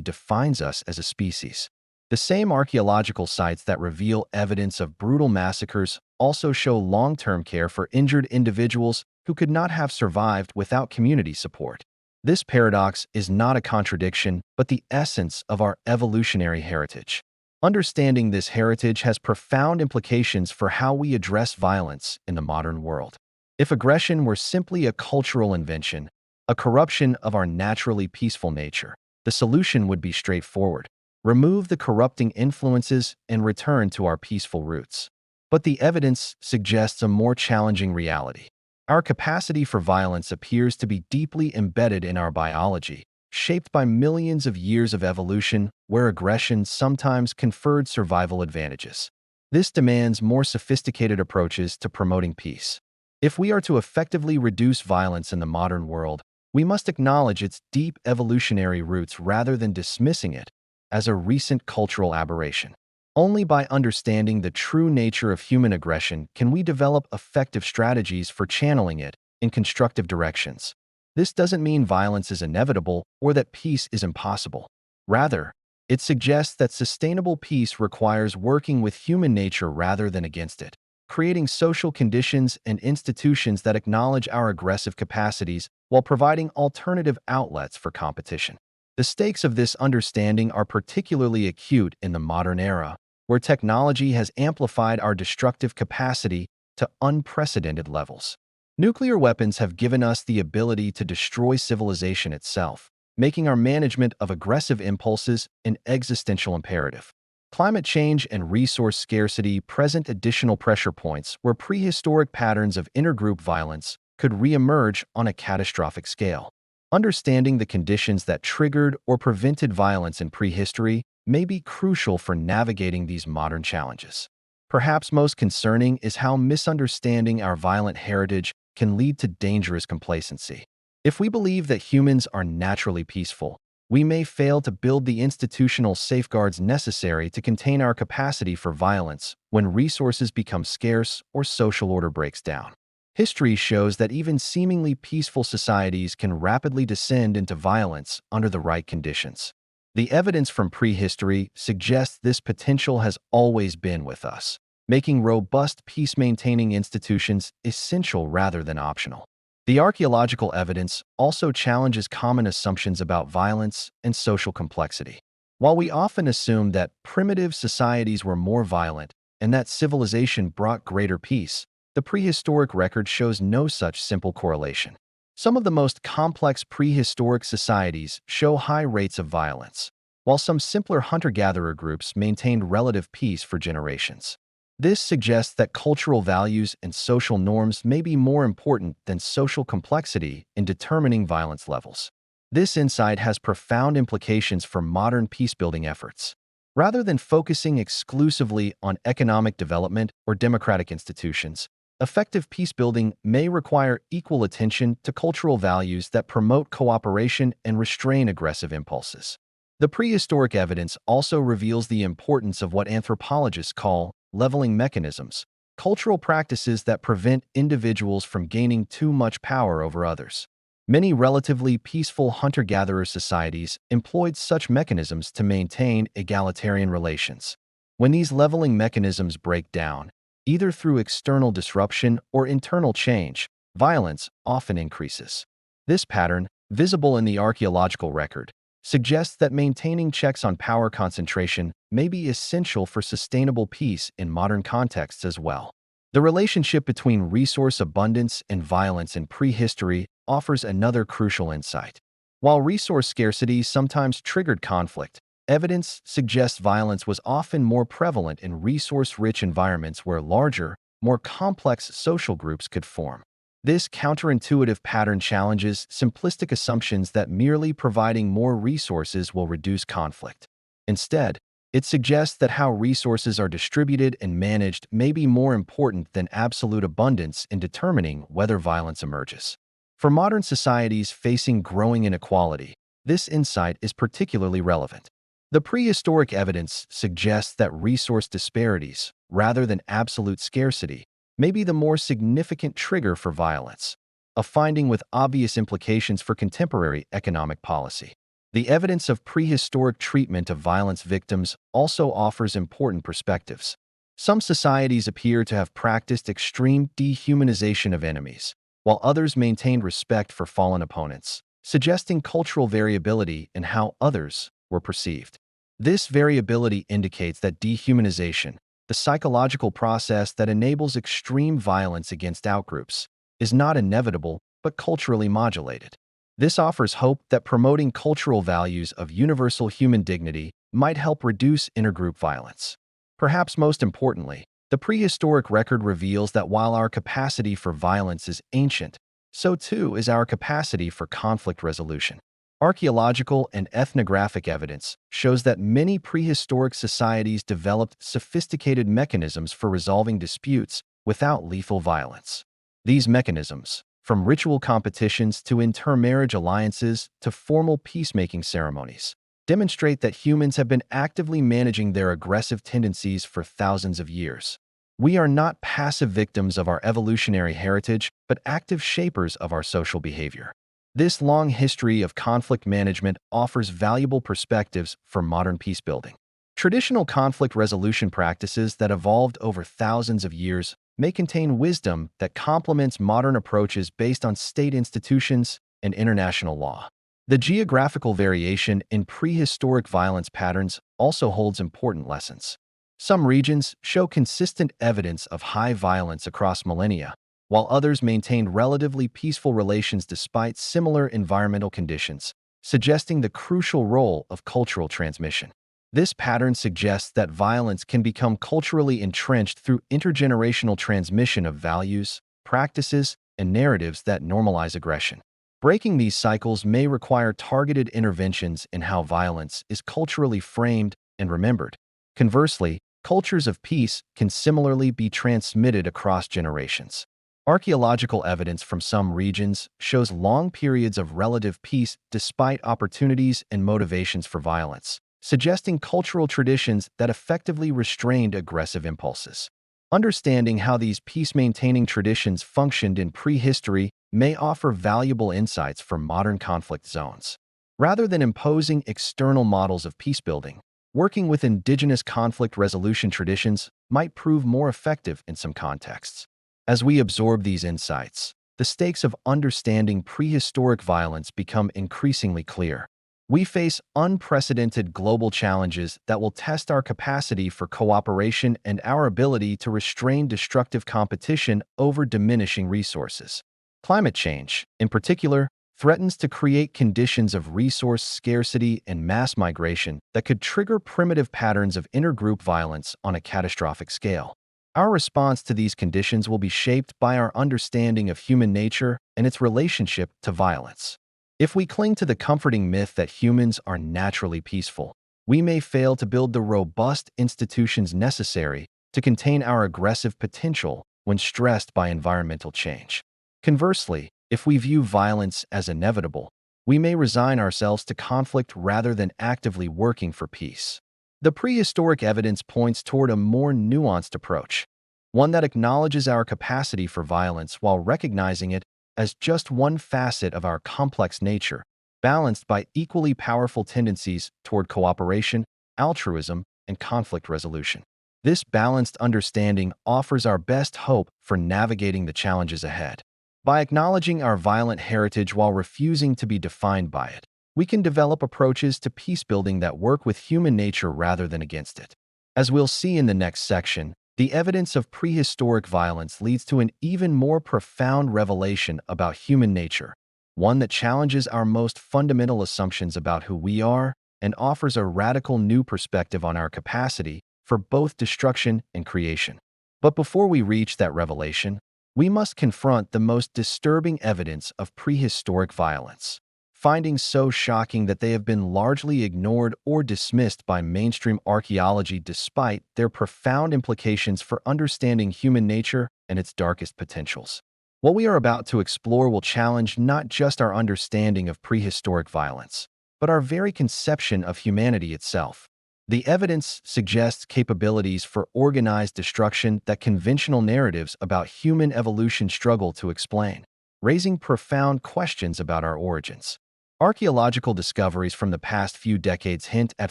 defines us as a species. The same archaeological sites that reveal evidence of brutal massacres also show long-term care for injured individuals who could not have survived without community support. This paradox is not a contradiction, but the essence of our evolutionary heritage. Understanding this heritage has profound implications for how we address violence in the modern world. If aggression were simply a cultural invention, a corruption of our naturally peaceful nature, the solution would be straightforward: remove the corrupting influences and return to our peaceful roots. But the evidence suggests a more challenging reality. Our capacity for violence appears to be deeply embedded in our biology, shaped by millions of years of evolution where aggression sometimes conferred survival advantages. This demands more sophisticated approaches to promoting peace. If we are to effectively reduce violence in the modern world, we must acknowledge its deep evolutionary roots rather than dismissing it as a recent cultural aberration. Only by understanding the true nature of human aggression can we develop effective strategies for channeling it in constructive directions. This doesn't mean violence is inevitable or that peace is impossible. Rather, it suggests that sustainable peace requires working with human nature rather than against it, creating social conditions and institutions that acknowledge our aggressive capacities while providing alternative outlets for competition. The stakes of this understanding are particularly acute in the modern era, where technology has amplified our destructive capacity to unprecedented levels. Nuclear weapons have given us the ability to destroy civilization itself, making our management of aggressive impulses an existential imperative. Climate change and resource scarcity present additional pressure points where prehistoric patterns of intergroup violence could reemerge on a catastrophic scale. Understanding the conditions that triggered or prevented violence in prehistory may be crucial for navigating these modern challenges. Perhaps most concerning is how misunderstanding our violent heritage can lead to dangerous complacency. If we believe that humans are naturally peaceful, we may fail to build the institutional safeguards necessary to contain our capacity for violence when resources become scarce or social order breaks down. History shows that even seemingly peaceful societies can rapidly descend into violence under the right conditions. The evidence from prehistory suggests this potential has always been with us, making robust peace-maintaining institutions essential rather than optional. The archaeological evidence also challenges common assumptions about violence and social complexity. While we often assume that primitive societies were more violent and that civilization brought greater peace, the prehistoric record shows no such simple correlation. Some of the most complex prehistoric societies show high rates of violence, while some simpler hunter-gatherer groups maintained relative peace for generations. This suggests that cultural values and social norms may be more important than social complexity in determining violence levels. This insight has profound implications for modern peacebuilding efforts. Rather than focusing exclusively on economic development or democratic institutions, effective peacebuilding may require equal attention to cultural values that promote cooperation and restrain aggressive impulses. The prehistoric evidence also reveals the importance of what anthropologists call leveling mechanisms, cultural practices that prevent individuals from gaining too much power over others. Many relatively peaceful hunter-gatherer societies employed such mechanisms to maintain egalitarian relations. When these leveling mechanisms break down, either through external disruption or internal change, violence often increases. This pattern, visible in the archaeological record, suggests that maintaining checks on power concentration may be essential for sustainable peace in modern contexts as well. The relationship between resource abundance and violence in prehistory offers another crucial insight. While resource scarcity sometimes triggered conflict, evidence suggests violence was often more prevalent in resource-rich environments where larger, more complex social groups could form. This counterintuitive pattern challenges simplistic assumptions that merely providing more resources will reduce conflict. Instead, it suggests that how resources are distributed and managed may be more important than absolute abundance in determining whether violence emerges. For modern societies facing growing inequality, this insight is particularly relevant. The prehistoric evidence suggests that resource disparities, rather than absolute scarcity, may be the more significant trigger for violence, a finding with obvious implications for contemporary economic policy. The evidence of prehistoric treatment of violence victims also offers important perspectives. Some societies appear to have practiced extreme dehumanization of enemies, while others maintained respect for fallen opponents, suggesting cultural variability in how others were perceived. This variability indicates that dehumanization, the psychological process that enables extreme violence against outgroups, is not inevitable but culturally modulated. This offers hope that promoting cultural values of universal human dignity might help reduce intergroup violence. Perhaps most importantly, the prehistoric record reveals that while our capacity for violence is ancient, so too is our capacity for conflict resolution. Archaeological and ethnographic evidence shows that many prehistoric societies developed sophisticated mechanisms for resolving disputes without lethal violence. These mechanisms, from ritual competitions to intermarriage alliances to formal peacemaking ceremonies, demonstrate that humans have been actively managing their aggressive tendencies for thousands of years. We are not passive victims of our evolutionary heritage, but active shapers of our social behavior. This long history of conflict management offers valuable perspectives for modern peacebuilding. Traditional conflict resolution practices that evolved over thousands of years may contain wisdom that complements modern approaches based on state institutions and international law. The geographical variation in prehistoric violence patterns also holds important lessons. Some regions show consistent evidence of high violence across millennia, while others maintained relatively peaceful relations despite similar environmental conditions, suggesting the crucial role of cultural transmission. This pattern suggests that violence can become culturally entrenched through intergenerational transmission of values, practices, and narratives that normalize aggression. Breaking these cycles may require targeted interventions in how violence is culturally framed and remembered. Conversely, cultures of peace can similarly be transmitted across generations. Archaeological evidence from some regions shows long periods of relative peace despite opportunities and motivations for violence, suggesting cultural traditions that effectively restrained aggressive impulses. Understanding how these peace-maintaining traditions functioned in prehistory may offer valuable insights for modern conflict zones. Rather than imposing external models of peacebuilding, working with indigenous conflict resolution traditions might prove more effective in some contexts. As we absorb these insights, the stakes of understanding prehistoric violence become increasingly clear. We face unprecedented global challenges that will test our capacity for cooperation and our ability to restrain destructive competition over diminishing resources. Climate change, in particular, threatens to create conditions of resource scarcity and mass migration that could trigger primitive patterns of intergroup violence on a catastrophic scale. Our response to these conditions will be shaped by our understanding of human nature and its relationship to violence. If we cling to the comforting myth that humans are naturally peaceful, we may fail to build the robust institutions necessary to contain our aggressive potential when stressed by environmental change. Conversely, if we view violence as inevitable, we may resign ourselves to conflict rather than actively working for peace. The prehistoric evidence points toward a more nuanced approach, one that acknowledges our capacity for violence while recognizing it as just one facet of our complex nature, balanced by equally powerful tendencies toward cooperation, altruism, and conflict resolution. This balanced understanding offers our best hope for navigating the challenges ahead. By acknowledging our violent heritage while refusing to be defined by it, we can develop approaches to peacebuilding that work with human nature rather than against it. As we'll see in the next section, the evidence of prehistoric violence leads to an even more profound revelation about human nature, one that challenges our most fundamental assumptions about who we are and offers a radical new perspective on our capacity for both destruction and creation. But before we reach that revelation, we must confront the most disturbing evidence of prehistoric violence, findings so shocking that they have been largely ignored or dismissed by mainstream archaeology despite their profound implications for understanding human nature and its darkest potentials. What we are about to explore will challenge not just our understanding of prehistoric violence, but our very conception of humanity itself. The evidence suggests capabilities for organized destruction that conventional narratives about human evolution struggle to explain, raising profound questions about our origins. Archaeological discoveries from the past few decades hint at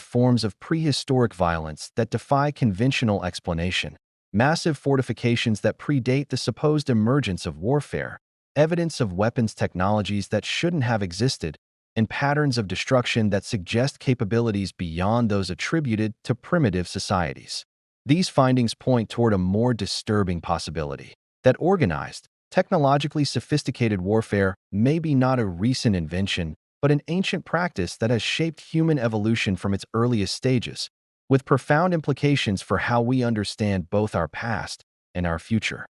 forms of prehistoric violence that defy conventional explanation. Massive fortifications that predate the supposed emergence of warfare, evidence of weapons technologies that shouldn't have existed, and patterns of destruction that suggest capabilities beyond those attributed to primitive societies. These findings point toward a more disturbing possibility that organized, technologically sophisticated warfare may be not a recent invention, but an ancient practice that has shaped human evolution from its earliest stages, with profound implications for how we understand both our past and our future.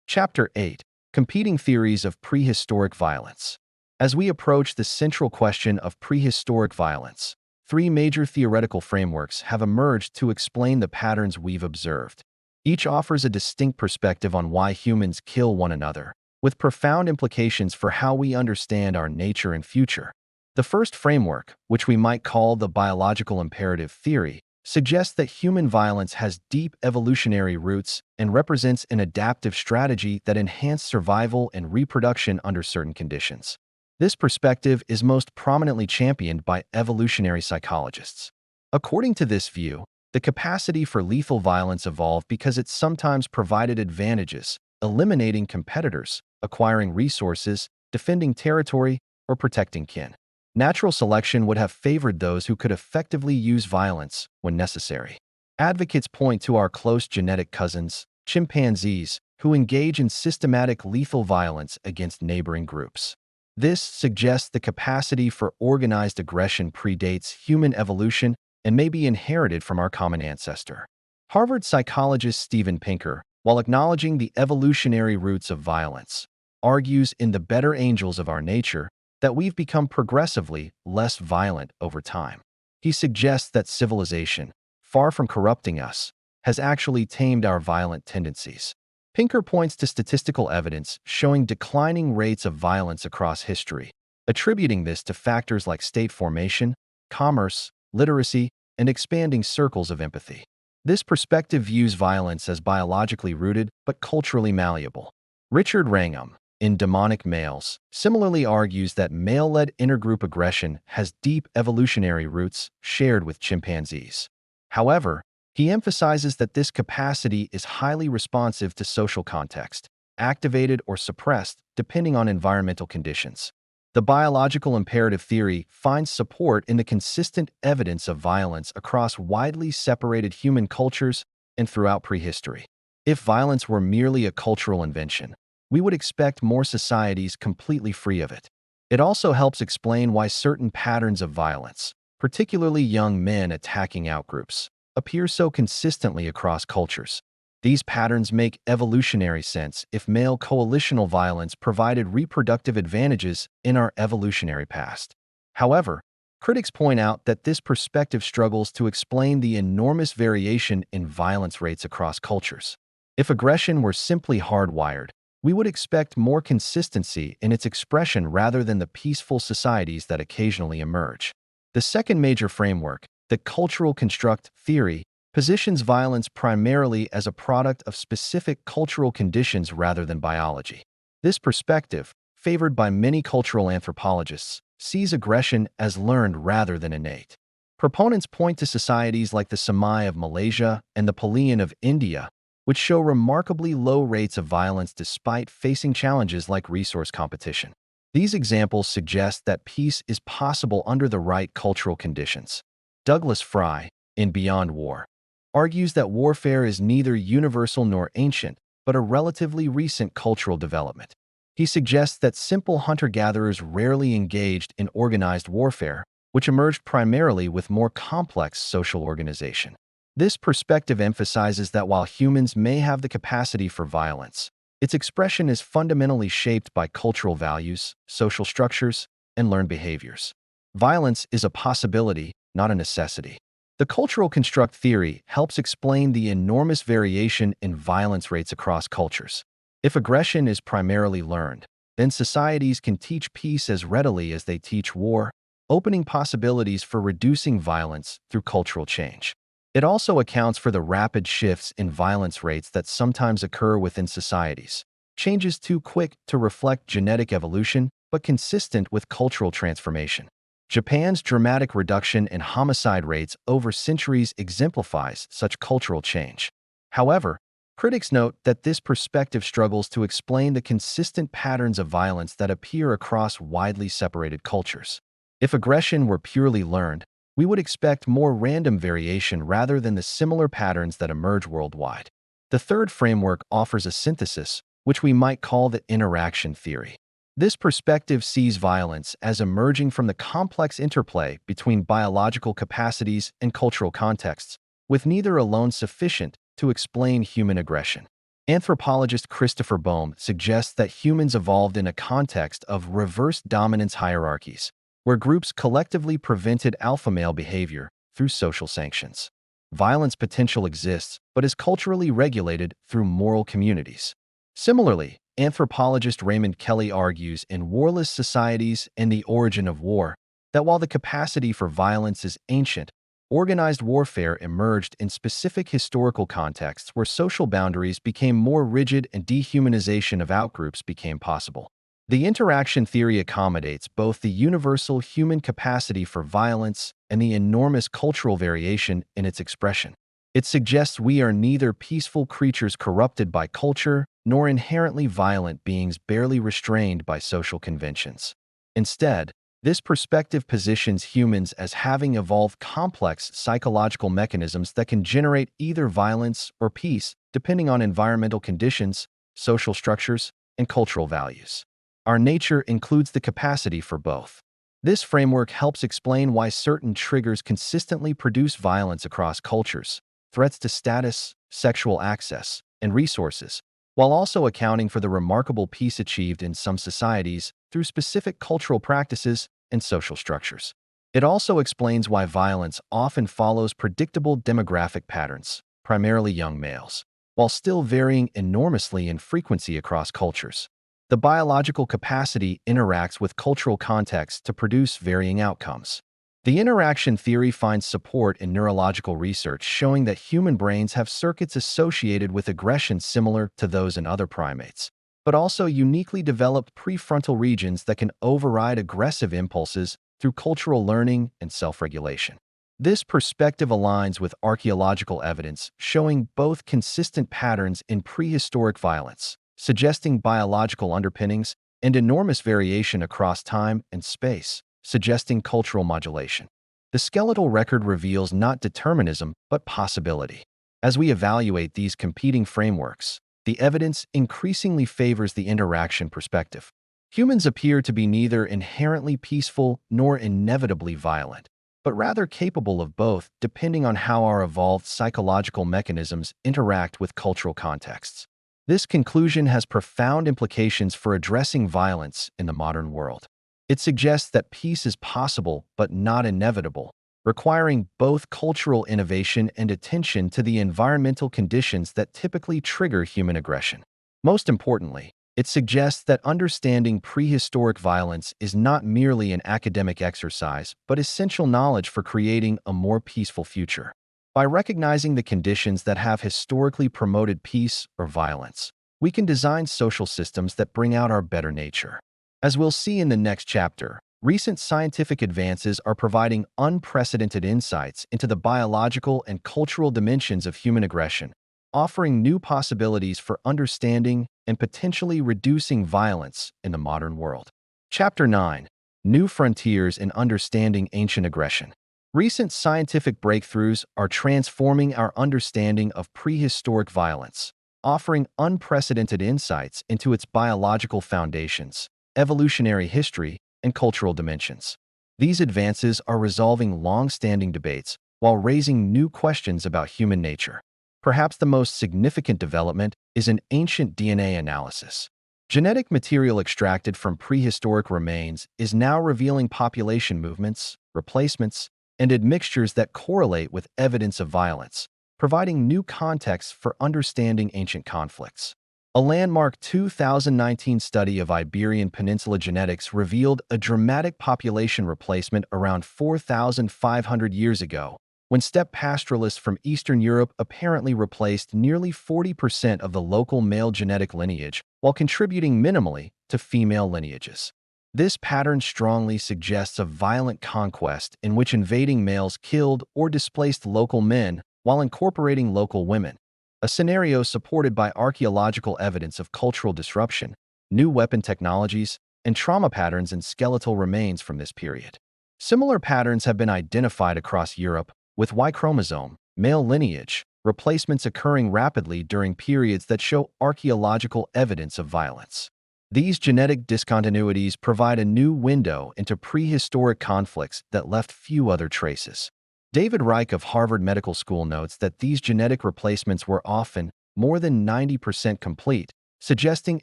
Chapter 8: Competing Theories of Prehistoric Violence. As we approach the central question of prehistoric violence, three major theoretical frameworks have emerged to explain the patterns we've observed. Each offers a distinct perspective on why humans kill one another, with profound implications for how we understand our nature and future. The first framework, which we might call the biological imperative theory, suggests that human violence has deep evolutionary roots and represents an adaptive strategy that enhances survival and reproduction under certain conditions. This perspective is most prominently championed by evolutionary psychologists. According to this view, the capacity for lethal violence evolved because it sometimes provided advantages, eliminating competitors, acquiring resources, defending territory, or protecting kin. Natural selection would have favored those who could effectively use violence when necessary. Advocates point to our close genetic cousins, chimpanzees, who engage in systematic lethal violence against neighboring groups. This suggests the capacity for organized aggression predates human evolution and may be inherited from our common ancestor. Harvard psychologist Steven Pinker, while acknowledging the evolutionary roots of violence, argues in The Better Angels of Our Nature that we've become progressively less violent over time. He suggests that civilization, far from corrupting us, has actually tamed our violent tendencies. Pinker points to statistical evidence showing declining rates of violence across history, attributing this to factors like state formation, commerce, literacy, and expanding circles of empathy. This perspective views violence as biologically rooted but culturally malleable. Richard Wrangham, in Demonic Males, similarly argues that male-led intergroup aggression has deep evolutionary roots shared with chimpanzees. However, he emphasizes that this capacity is highly responsive to social context, activated or suppressed depending on environmental conditions. The biological imperative theory finds support in the consistent evidence of violence across widely separated human cultures and throughout prehistory. If violence were merely a cultural invention, we would expect more societies completely free of it. It also helps explain why certain patterns of violence, particularly young men attacking outgroups, appear so consistently across cultures. These patterns make evolutionary sense if male coalitional violence provided reproductive advantages in our evolutionary past. However, critics point out that this perspective struggles to explain the enormous variation in violence rates across cultures. If aggression were simply hardwired, we would expect more consistency in its expression rather than the peaceful societies that occasionally emerge. The second major framework, the cultural construct theory, positions violence primarily as a product of specific cultural conditions rather than biology. This perspective, favored by many cultural anthropologists, sees aggression as learned rather than innate. Proponents point to societies like the Semai of Malaysia and the Palaeon of India, which show remarkably low rates of violence despite facing challenges like resource competition. These examples suggest that peace is possible under the right cultural conditions. Douglas Fry, in Beyond War, argues that warfare is neither universal nor ancient, but a relatively recent cultural development. He suggests that simple hunter-gatherers rarely engaged in organized warfare, which emerged primarily with more complex social organization. This perspective emphasizes that while humans may have the capacity for violence, its expression is fundamentally shaped by cultural values, social structures, and learned behaviors. Violence is a possibility, not a necessity. The cultural construct theory helps explain the enormous variation in violence rates across cultures. If aggression is primarily learned, then societies can teach peace as readily as they teach war, opening possibilities for reducing violence through cultural change. It also accounts for the rapid shifts in violence rates that sometimes occur within societies. Changes too quick to reflect genetic evolution, but consistent with cultural transformation. Japan's dramatic reduction in homicide rates over centuries exemplifies such cultural change. However, critics note that this perspective struggles to explain the consistent patterns of violence that appear across widely separated cultures. If aggression were purely learned, we would expect more random variation rather than the similar patterns that emerge worldwide. The third framework offers a synthesis, which we might call the interaction theory. This perspective sees violence as emerging from the complex interplay between biological capacities and cultural contexts, with neither alone sufficient to explain human aggression. Anthropologist Christopher Boehm suggests that humans evolved in a context of reverse dominance hierarchies, where groups collectively prevented alpha male behavior through social sanctions. Violence potential exists, but is culturally regulated through moral communities. Similarly, anthropologist Raymond Kelly argues in Warless Societies and the Origin of War that while the capacity for violence is ancient, organized warfare emerged in specific historical contexts where social boundaries became more rigid and dehumanization of outgroups became possible. The interaction theory accommodates both the universal human capacity for violence and the enormous cultural variation in its expression. It suggests we are neither peaceful creatures corrupted by culture nor inherently violent beings barely restrained by social conventions. Instead, this perspective positions humans as having evolved complex psychological mechanisms that can generate either violence or peace depending on environmental conditions, social structures, and cultural values. Our nature includes the capacity for both. This framework helps explain why certain triggers consistently produce violence across cultures, threats to status, sexual access, and resources, while also accounting for the remarkable peace achieved in some societies through specific cultural practices and social structures. It also explains why violence often follows predictable demographic patterns, primarily young males, while still varying enormously in frequency across cultures. The biological capacity interacts with cultural context to produce varying outcomes. The interaction theory finds support in neurological research showing that human brains have circuits associated with aggression similar to those in other primates, but also uniquely developed prefrontal regions that can override aggressive impulses through cultural learning and self-regulation. This perspective aligns with archaeological evidence showing both consistent patterns in prehistoric violence, suggesting biological underpinnings, and enormous variation across time and space, suggesting cultural modulation. The skeletal record reveals not determinism, but possibility. As we evaluate these competing frameworks, the evidence increasingly favors the interaction perspective. Humans appear to be neither inherently peaceful nor inevitably violent, but rather capable of both depending on how our evolved psychological mechanisms interact with cultural contexts. This conclusion has profound implications for addressing violence in the modern world. It suggests that peace is possible but not inevitable, requiring both cultural innovation and attention to the environmental conditions that typically trigger human aggression. Most importantly, it suggests that understanding prehistoric violence is not merely an academic exercise, but essential knowledge for creating a more peaceful future. By recognizing the conditions that have historically promoted peace or violence, we can design social systems that bring out our better nature. As we'll see in the next chapter, recent scientific advances are providing unprecedented insights into the biological and cultural dimensions of human aggression, offering new possibilities for understanding and potentially reducing violence in the modern world. Chapter 9. New Frontiers in Understanding Ancient Aggression. Recent scientific breakthroughs are transforming our understanding of prehistoric violence, offering unprecedented insights into its biological foundations, evolutionary history, and cultural dimensions. These advances are resolving long-standing debates while raising new questions about human nature. Perhaps the most significant development is in ancient DNA analysis. Genetic material extracted from prehistoric remains is now revealing population movements, replacements, and admixtures that correlate with evidence of violence, providing new contexts for understanding ancient conflicts. A landmark 2019 study of Iberian Peninsula genetics revealed a dramatic population replacement around 4,500 years ago, when steppe pastoralists from Eastern Europe apparently replaced nearly 40% of the local male genetic lineage while contributing minimally to female lineages. This pattern strongly suggests a violent conquest in which invading males killed or displaced local men while incorporating local women, a scenario supported by archaeological evidence of cultural disruption, new weapon technologies, and trauma patterns in skeletal remains from this period. Similar patterns have been identified across Europe, with Y chromosome, male lineage, replacements occurring rapidly during periods that show archaeological evidence of violence. These genetic discontinuities provide a new window into prehistoric conflicts that left few other traces. David Reich of Harvard Medical School notes that these genetic replacements were often more than 90% complete, suggesting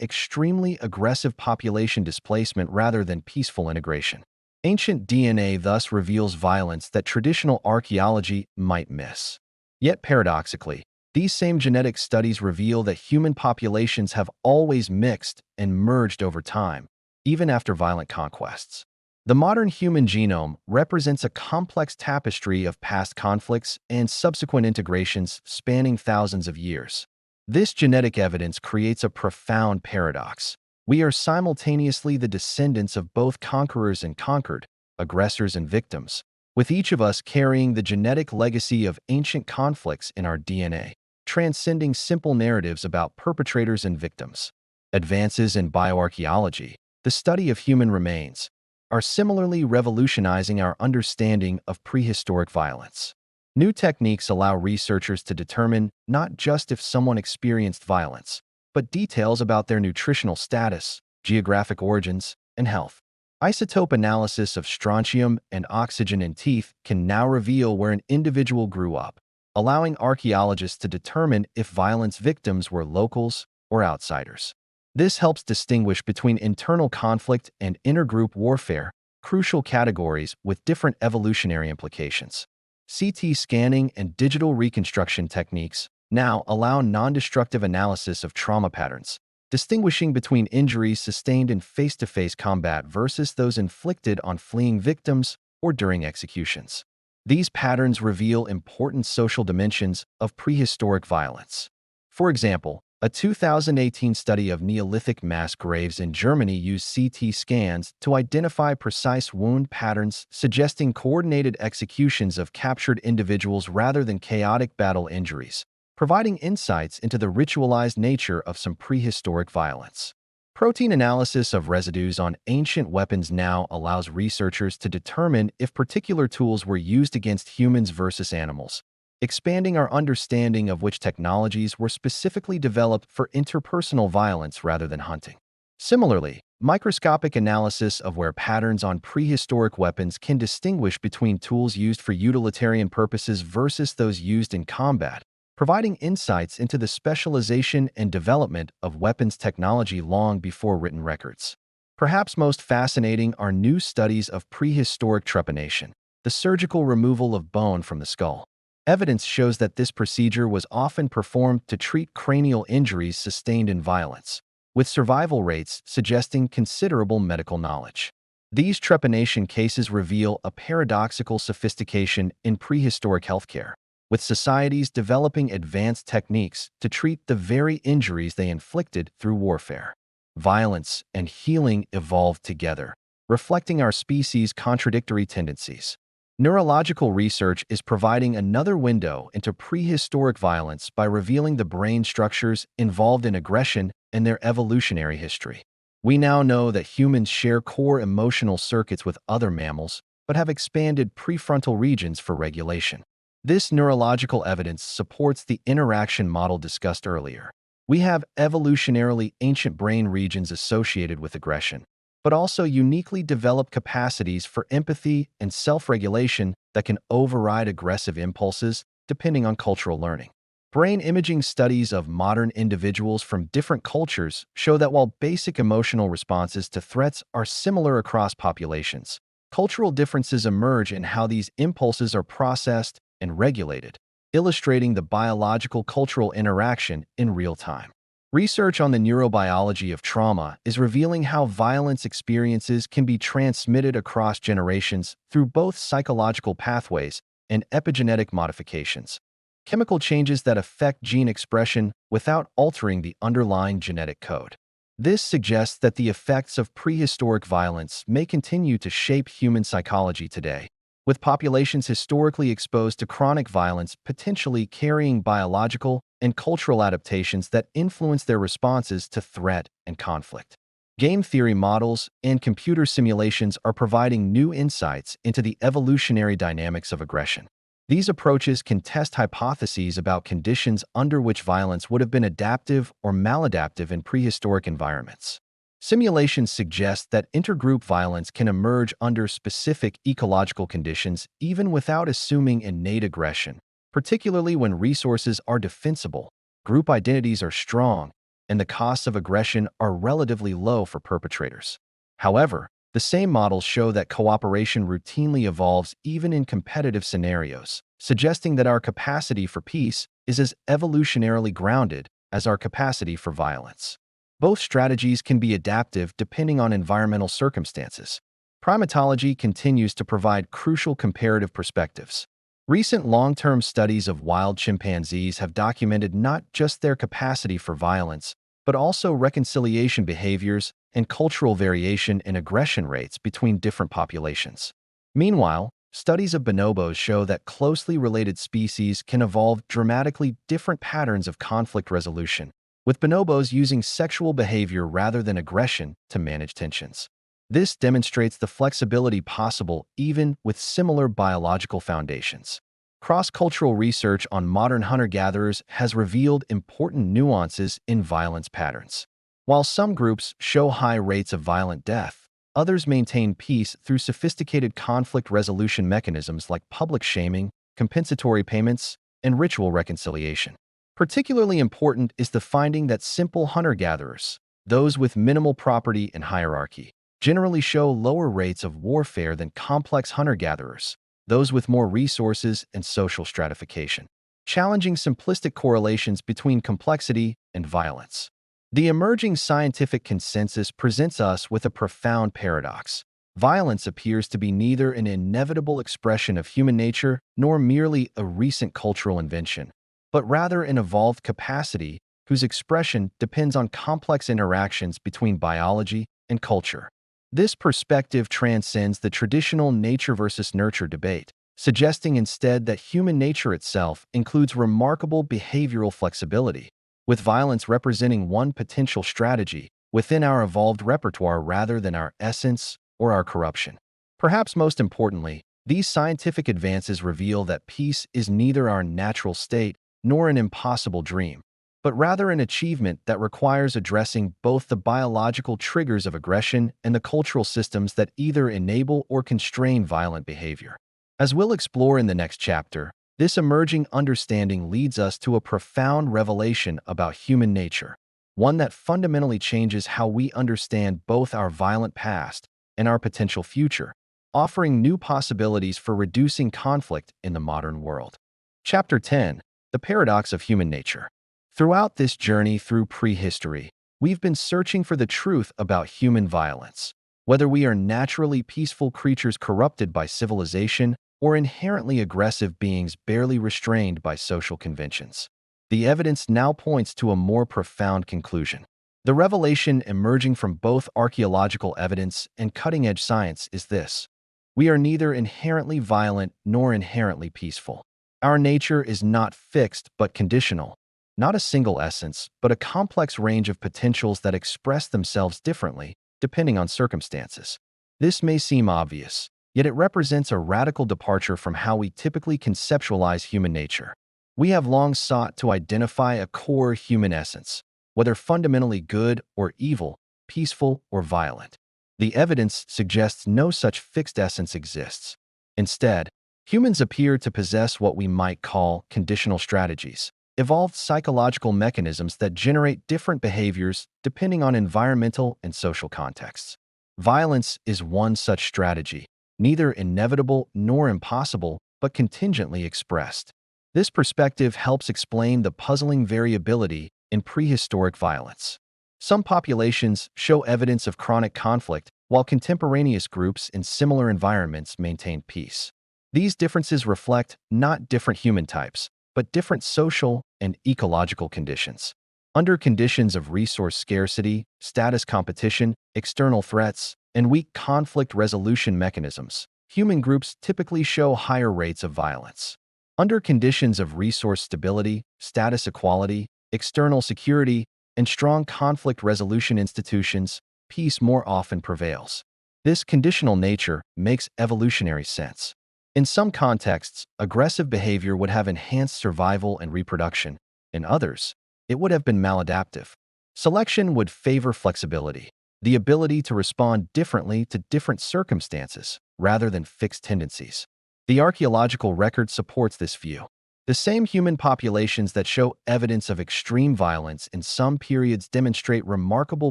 extremely aggressive population displacement rather than peaceful integration. Ancient DNA thus reveals violence that traditional archaeology might miss. Yet paradoxically, these same genetic studies reveal that human populations have always mixed and merged over time, even after violent conquests. The modern human genome represents a complex tapestry of past conflicts and subsequent integrations spanning thousands of years. This genetic evidence creates a profound paradox. We are simultaneously the descendants of both conquerors and conquered, aggressors and victims, with each of us carrying the genetic legacy of ancient conflicts in our DNA, transcending simple narratives about perpetrators and victims. Advances in bioarchaeology, the study of human remains, are similarly revolutionizing our understanding of prehistoric violence. New techniques allow researchers to determine not just if someone experienced violence, but details about their nutritional status, geographic origins, and health. Isotope analysis of strontium and oxygen in teeth can now reveal where an individual grew up, allowing archaeologists to determine if violence victims were locals or outsiders. This helps distinguish between internal conflict and intergroup warfare, crucial categories with different evolutionary implications. CT scanning and digital reconstruction techniques now allow non-destructive analysis of trauma patterns, distinguishing between injuries sustained in face-to-face combat versus those inflicted on fleeing victims or during executions. These patterns reveal important social dimensions of prehistoric violence. For example, a 2018 study of Neolithic mass graves in Germany used CT scans to identify precise wound patterns, suggesting coordinated executions of captured individuals rather than chaotic battle injuries, providing insights into the ritualized nature of some prehistoric violence. Protein analysis of residues on ancient weapons now allows researchers to determine if particular tools were used against humans versus animals, expanding our understanding of which technologies were specifically developed for interpersonal violence rather than hunting. Similarly, microscopic analysis of wear patterns on prehistoric weapons can distinguish between tools used for utilitarian purposes versus those used in combat, providing insights into the specialization and development of weapons technology long before written records. Perhaps most fascinating are new studies of prehistoric trepanation, the surgical removal of bone from the skull. Evidence shows that this procedure was often performed to treat cranial injuries sustained in violence, with survival rates suggesting considerable medical knowledge. These trepanation cases reveal a paradoxical sophistication in prehistoric healthcare, with societies developing advanced techniques to treat the very injuries they inflicted through warfare. Violence and healing evolved together, reflecting our species' contradictory tendencies. Neurological research is providing another window into prehistoric violence by revealing the brain structures involved in aggression and their evolutionary history. We now know that humans share core emotional circuits with other mammals, but have expanded prefrontal regions for regulation. This neurological evidence supports the interaction model discussed earlier. We have evolutionarily ancient brain regions associated with aggression, but also uniquely developed capacities for empathy and self-regulation that can override aggressive impulses depending on cultural learning. Brain imaging studies of modern individuals from different cultures show that while basic emotional responses to threats are similar across populations, cultural differences emerge in how these impulses are processed and regulated, illustrating the biological-cultural interaction in real time. Research on the neurobiology of trauma is revealing how violence experiences can be transmitted across generations through both psychological pathways and epigenetic modifications, chemical changes that affect gene expression without altering the underlying genetic code. This suggests that the effects of prehistoric violence may continue to shape human psychology today, with populations historically exposed to chronic violence potentially carrying biological and cultural adaptations that influence their responses to threat and conflict. Game theory models and computer simulations are providing new insights into the evolutionary dynamics of aggression. These approaches can test hypotheses about conditions under which violence would have been adaptive or maladaptive in prehistoric environments. Simulations suggest that intergroup violence can emerge under specific ecological conditions even without assuming innate aggression, particularly when resources are defensible, group identities are strong, and the costs of aggression are relatively low for perpetrators. However, the same models show that cooperation routinely evolves even in competitive scenarios, suggesting that our capacity for peace is as evolutionarily grounded as our capacity for violence. Both strategies can be adaptive depending on environmental circumstances. Primatology continues to provide crucial comparative perspectives. Recent long-term studies of wild chimpanzees have documented not just their capacity for violence, but also reconciliation behaviors and cultural variation in aggression rates between different populations. Meanwhile, studies of bonobos show that closely related species can evolve dramatically different patterns of conflict resolution, with bonobos using sexual behavior rather than aggression to manage tensions. This demonstrates the flexibility possible even with similar biological foundations. Cross-cultural research on modern hunter-gatherers has revealed important nuances in violence patterns. While some groups show high rates of violent death, others maintain peace through sophisticated conflict resolution mechanisms like public shaming, compensatory payments, and ritual reconciliation. Particularly important is the finding that simple hunter-gatherers, those with minimal property and hierarchy, generally show lower rates of warfare than complex hunter-gatherers, those with more resources and social stratification, challenging simplistic correlations between complexity and violence. The emerging scientific consensus presents us with a profound paradox. Violence appears to be neither an inevitable expression of human nature nor merely a recent cultural invention, but rather an evolved capacity whose expression depends on complex interactions between biology and culture. This perspective transcends the traditional nature versus nurture debate, suggesting instead that human nature itself includes remarkable behavioral flexibility, with violence representing one potential strategy within our evolved repertoire rather than our essence or our corruption. Perhaps most importantly, these scientific advances reveal that peace is neither our natural state nor an impossible dream, but rather an achievement that requires addressing both the biological triggers of aggression and the cultural systems that either enable or constrain violent behavior. As we'll explore in the next chapter, this emerging understanding leads us to a profound revelation about human nature, one that fundamentally changes how we understand both our violent past and our potential future, offering new possibilities for reducing conflict in the modern world. Chapter 10: The Paradox of Human Nature. Throughout this journey through prehistory, we've been searching for the truth about human violence, whether we are naturally peaceful creatures corrupted by civilization or inherently aggressive beings barely restrained by social conventions. The evidence now points to a more profound conclusion. The revelation emerging from both archaeological evidence and cutting-edge science is this: we are neither inherently violent nor inherently peaceful. Our nature is not fixed but conditional, not a single essence, but a complex range of potentials that express themselves differently, depending on circumstances. This may seem obvious, yet it represents a radical departure from how we typically conceptualize human nature. We have long sought to identify a core human essence, whether fundamentally good or evil, peaceful or violent. The evidence suggests no such fixed essence exists. Instead, humans appear to possess what we might call conditional strategies, evolved psychological mechanisms that generate different behaviors depending on environmental and social contexts. Violence is one such strategy, neither inevitable nor impossible, but contingently expressed. This perspective helps explain the puzzling variability in prehistoric violence. Some populations show evidence of chronic conflict, while contemporaneous groups in similar environments maintain peace. These differences reflect not different human types, but different social and ecological conditions. Under conditions of resource scarcity, status competition, external threats, and weak conflict resolution mechanisms, human groups typically show higher rates of violence. Under conditions of resource stability, status equality, external security, and strong conflict resolution institutions, peace more often prevails. This conditional nature makes evolutionary sense. In some contexts, aggressive behavior would have enhanced survival and reproduction. In others, it would have been maladaptive. Selection would favor flexibility, the ability to respond differently to different circumstances, rather than fixed tendencies. The archaeological record supports this view. The same human populations that show evidence of extreme violence in some periods demonstrate remarkable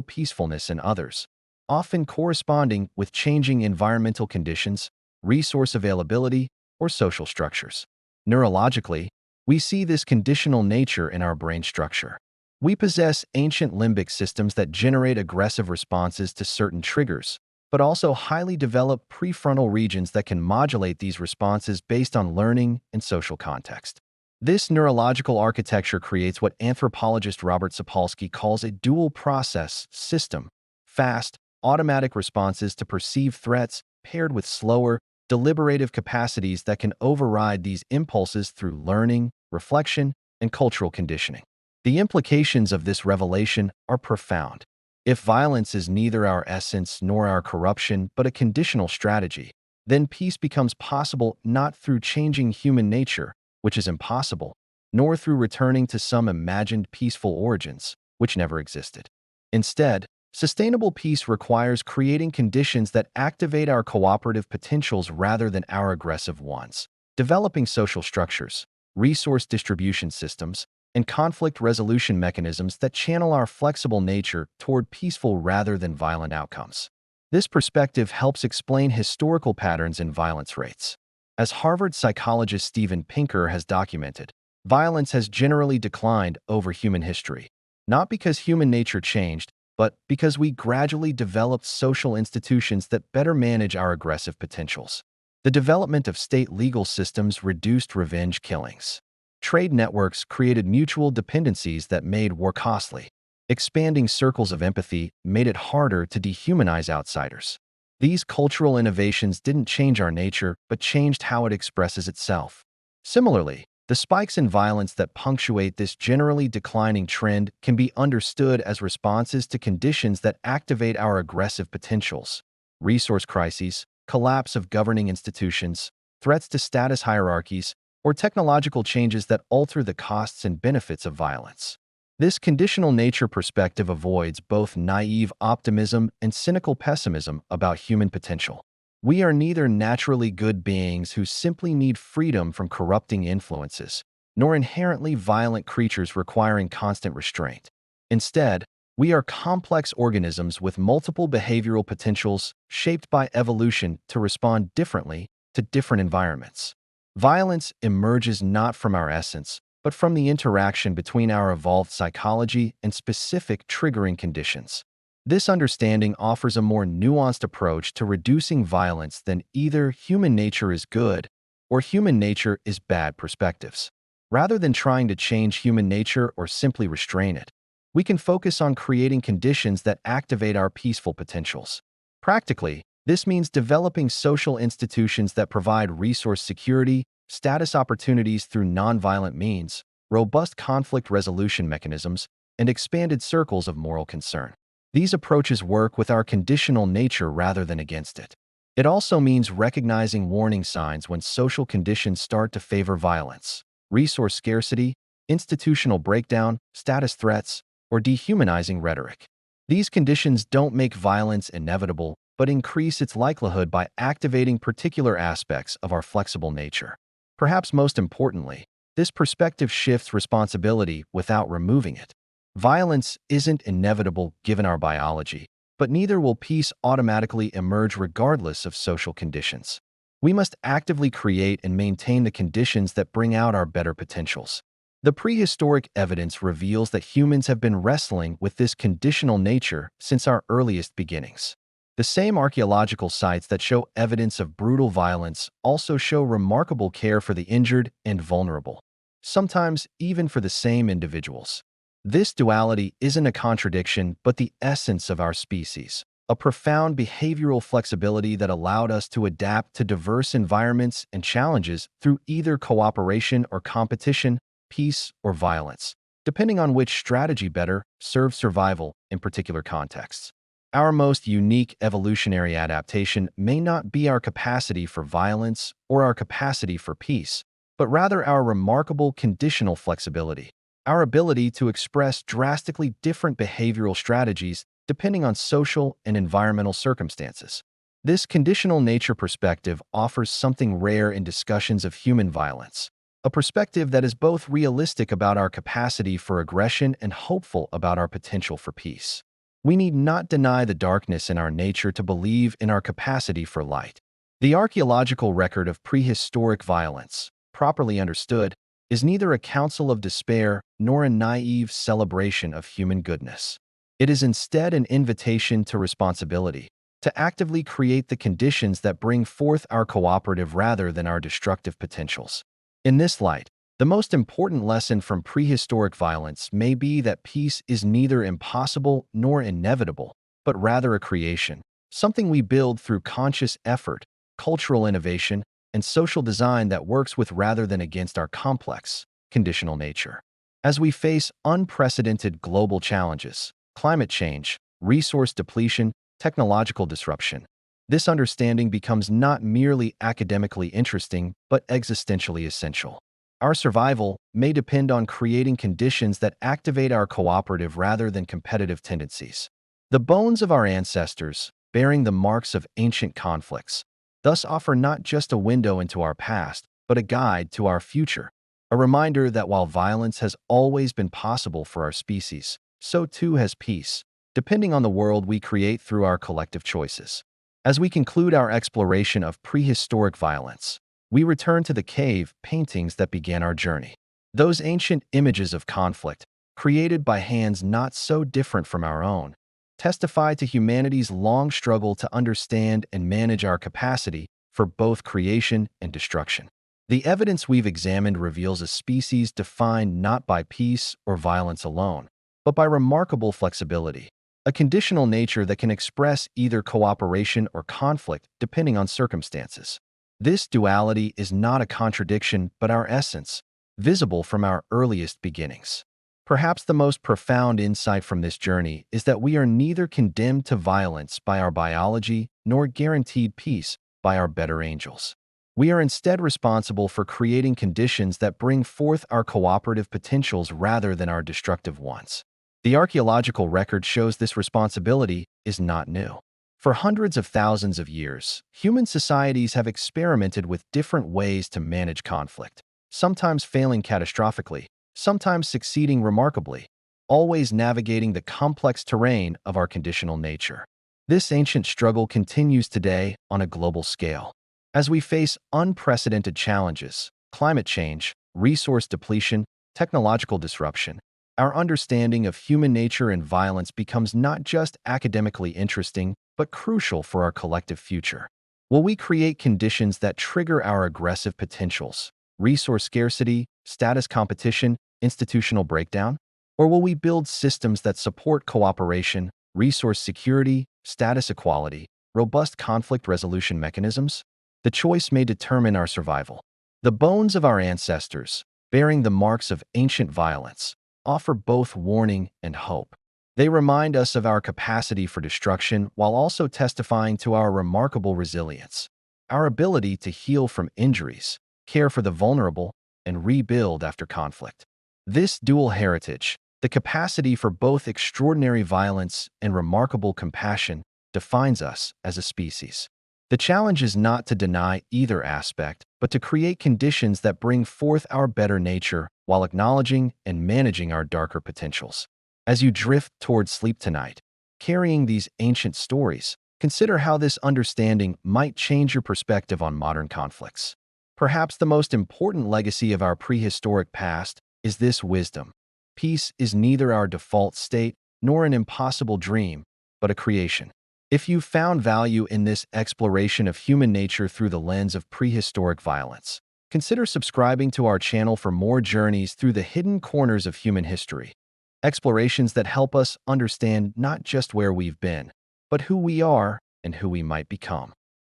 peacefulness in others, often corresponding with changing environmental conditions, resource availability, or social structures. Neurologically, we see this conditional nature in our brain structure. We possess ancient limbic systems that generate aggressive responses to certain triggers, but also highly developed prefrontal regions that can modulate these responses based on learning and social context. This neurological architecture creates what anthropologist Robert Sapolsky calls a dual-process system: fast, automatic responses to perceived threats paired with slower, deliberative capacities that can override these impulses through learning, reflection, and cultural conditioning. The implications of this revelation are profound. If violence is neither our essence nor our corruption but a conditional strategy, then peace becomes possible not through changing human nature, which is impossible, nor through returning to some imagined peaceful origins, which never existed. Instead, sustainable peace requires creating conditions that activate our cooperative potentials rather than our aggressive ones. Developing social structures, resource distribution systems, and conflict resolution mechanisms that channel our flexible nature toward peaceful rather than violent outcomes. This perspective helps explain historical patterns in violence rates. As Harvard psychologist Steven Pinker has documented, violence has generally declined over human history, not because human nature changed, but because we gradually developed social institutions that better manage our aggressive potentials. The development of state legal systems reduced revenge killings. Trade networks created mutual dependencies that made war costly. Expanding circles of empathy made it harder to dehumanize outsiders. These cultural innovations didn't change our nature, but changed how it expresses itself. Similarly, the spikes in violence that punctuate this generally declining trend can be understood as responses to conditions that activate our aggressive potentials: resource crises, collapse of governing institutions, threats to status hierarchies, or technological changes that alter the costs and benefits of violence. This conditional nature perspective avoids both naive optimism and cynical pessimism about human potential. We are neither naturally good beings who simply need freedom from corrupting influences, nor inherently violent creatures requiring constant restraint. Instead, we are complex organisms with multiple behavioral potentials shaped by evolution to respond differently to different environments. Violence emerges not from our essence, but from the interaction between our evolved psychology and specific triggering conditions. This understanding offers a more nuanced approach to reducing violence than either human nature is good or human nature is bad perspectives. Rather than trying to change human nature or simply restrain it, we can focus on creating conditions that activate our peaceful potentials. Practically, this means developing social institutions that provide resource security, status opportunities through nonviolent means, robust conflict resolution mechanisms, and expanded circles of moral concern. These approaches work with our conditional nature rather than against it. It also means recognizing warning signs when social conditions start to favor violence, resource scarcity, institutional breakdown, status threats, or dehumanizing rhetoric. These conditions don't make violence inevitable, but increase its likelihood by activating particular aspects of our flexible nature. Perhaps most importantly, this perspective shifts responsibility without removing it. Violence isn't inevitable given our biology, but neither will peace automatically emerge regardless of social conditions. We must actively create and maintain the conditions that bring out our better potentials. The prehistoric evidence reveals that humans have been wrestling with this conditional nature since our earliest beginnings. The same archaeological sites that show evidence of brutal violence also show remarkable care for the injured and vulnerable, sometimes even for the same individuals. This duality isn't a contradiction, but the essence of our species, a profound behavioral flexibility that allowed us to adapt to diverse environments and challenges through either cooperation or competition, peace or violence, depending on which strategy better serves survival in particular contexts. Our most unique evolutionary adaptation may not be our capacity for violence or our capacity for peace, but rather our remarkable conditional flexibility, our ability to express drastically different behavioral strategies depending on social and environmental circumstances. This conditional nature perspective offers something rare in discussions of human violence, a perspective that is both realistic about our capacity for aggression and hopeful about our potential for peace. We need not deny the darkness in our nature to believe in our capacity for light. The archaeological record of prehistoric violence, properly understood, is neither a counsel of despair nor a naive celebration of human goodness. It is instead an invitation to responsibility, to actively create the conditions that bring forth our cooperative rather than our destructive potentials. In this light, the most important lesson from prehistoric violence may be that peace is neither impossible nor inevitable, but rather a creation, something we build through conscious effort, cultural innovation, and social design that works with rather than against our complex, conditional nature. As we face unprecedented global challenges, climate change, resource depletion, technological disruption, this understanding becomes not merely academically interesting but existentially essential. Our survival may depend on creating conditions that activate our cooperative rather than competitive tendencies. The bones of our ancestors, bearing the marks of ancient conflicts, thus offer not just a window into our past, but a guide to our future, a reminder that while violence has always been possible for our species, so too has peace, depending on the world we create through our collective choices. As we conclude our exploration of prehistoric violence, we return to the cave paintings that began our journey. Those ancient images of conflict, created by hands not so different from our own, testify to humanity's long struggle to understand and manage our capacity for both creation and destruction. The evidence we've examined reveals a species defined not by peace or violence alone, but by remarkable flexibility, a conditional nature that can express either cooperation or conflict depending on circumstances. This duality is not a contradiction but our essence, visible from our earliest beginnings. Perhaps the most profound insight from this journey is that we are neither condemned to violence by our biology nor guaranteed peace by our better angels. We are instead responsible for creating conditions that bring forth our cooperative potentials rather than our destructive ones. The archaeological record shows this responsibility is not new. For hundreds of thousands of years, human societies have experimented with different ways to manage conflict, sometimes failing catastrophically, sometimes succeeding remarkably, always navigating the complex terrain of our conditional nature. This ancient struggle continues today on a global scale. As we face unprecedented challenges, climate change, resource depletion, technological disruption, our understanding of human nature and violence becomes not just academically interesting, but crucial for our collective future. Will we create conditions that trigger our aggressive potentials, resource scarcity, status competition, institutional breakdown? Or will we build systems that support cooperation, resource security, status equality, robust conflict resolution mechanisms? The choice may determine our survival. The bones of our ancestors, bearing the marks of ancient violence, offer both warning and hope. They remind us of our capacity for destruction while also testifying to our remarkable resilience, our ability to heal from injuries, care for the vulnerable, and rebuild after conflict. This dual heritage, the capacity for both extraordinary violence and remarkable compassion, defines us as a species. The challenge is not to deny either aspect, but to create conditions that bring forth our better nature while acknowledging and managing our darker potentials. As you drift toward sleep tonight, carrying these ancient stories, consider how this understanding might change your perspective on modern conflicts. Perhaps the most important legacy of our prehistoric past is this wisdom. Peace is neither our default state nor an impossible dream, but a creation. If you found value in this exploration of human nature through the lens of prehistoric violence, consider subscribing to our channel for more journeys through the hidden corners of human history. Explorations that help us understand not just where we've been, but who we are and who we might become.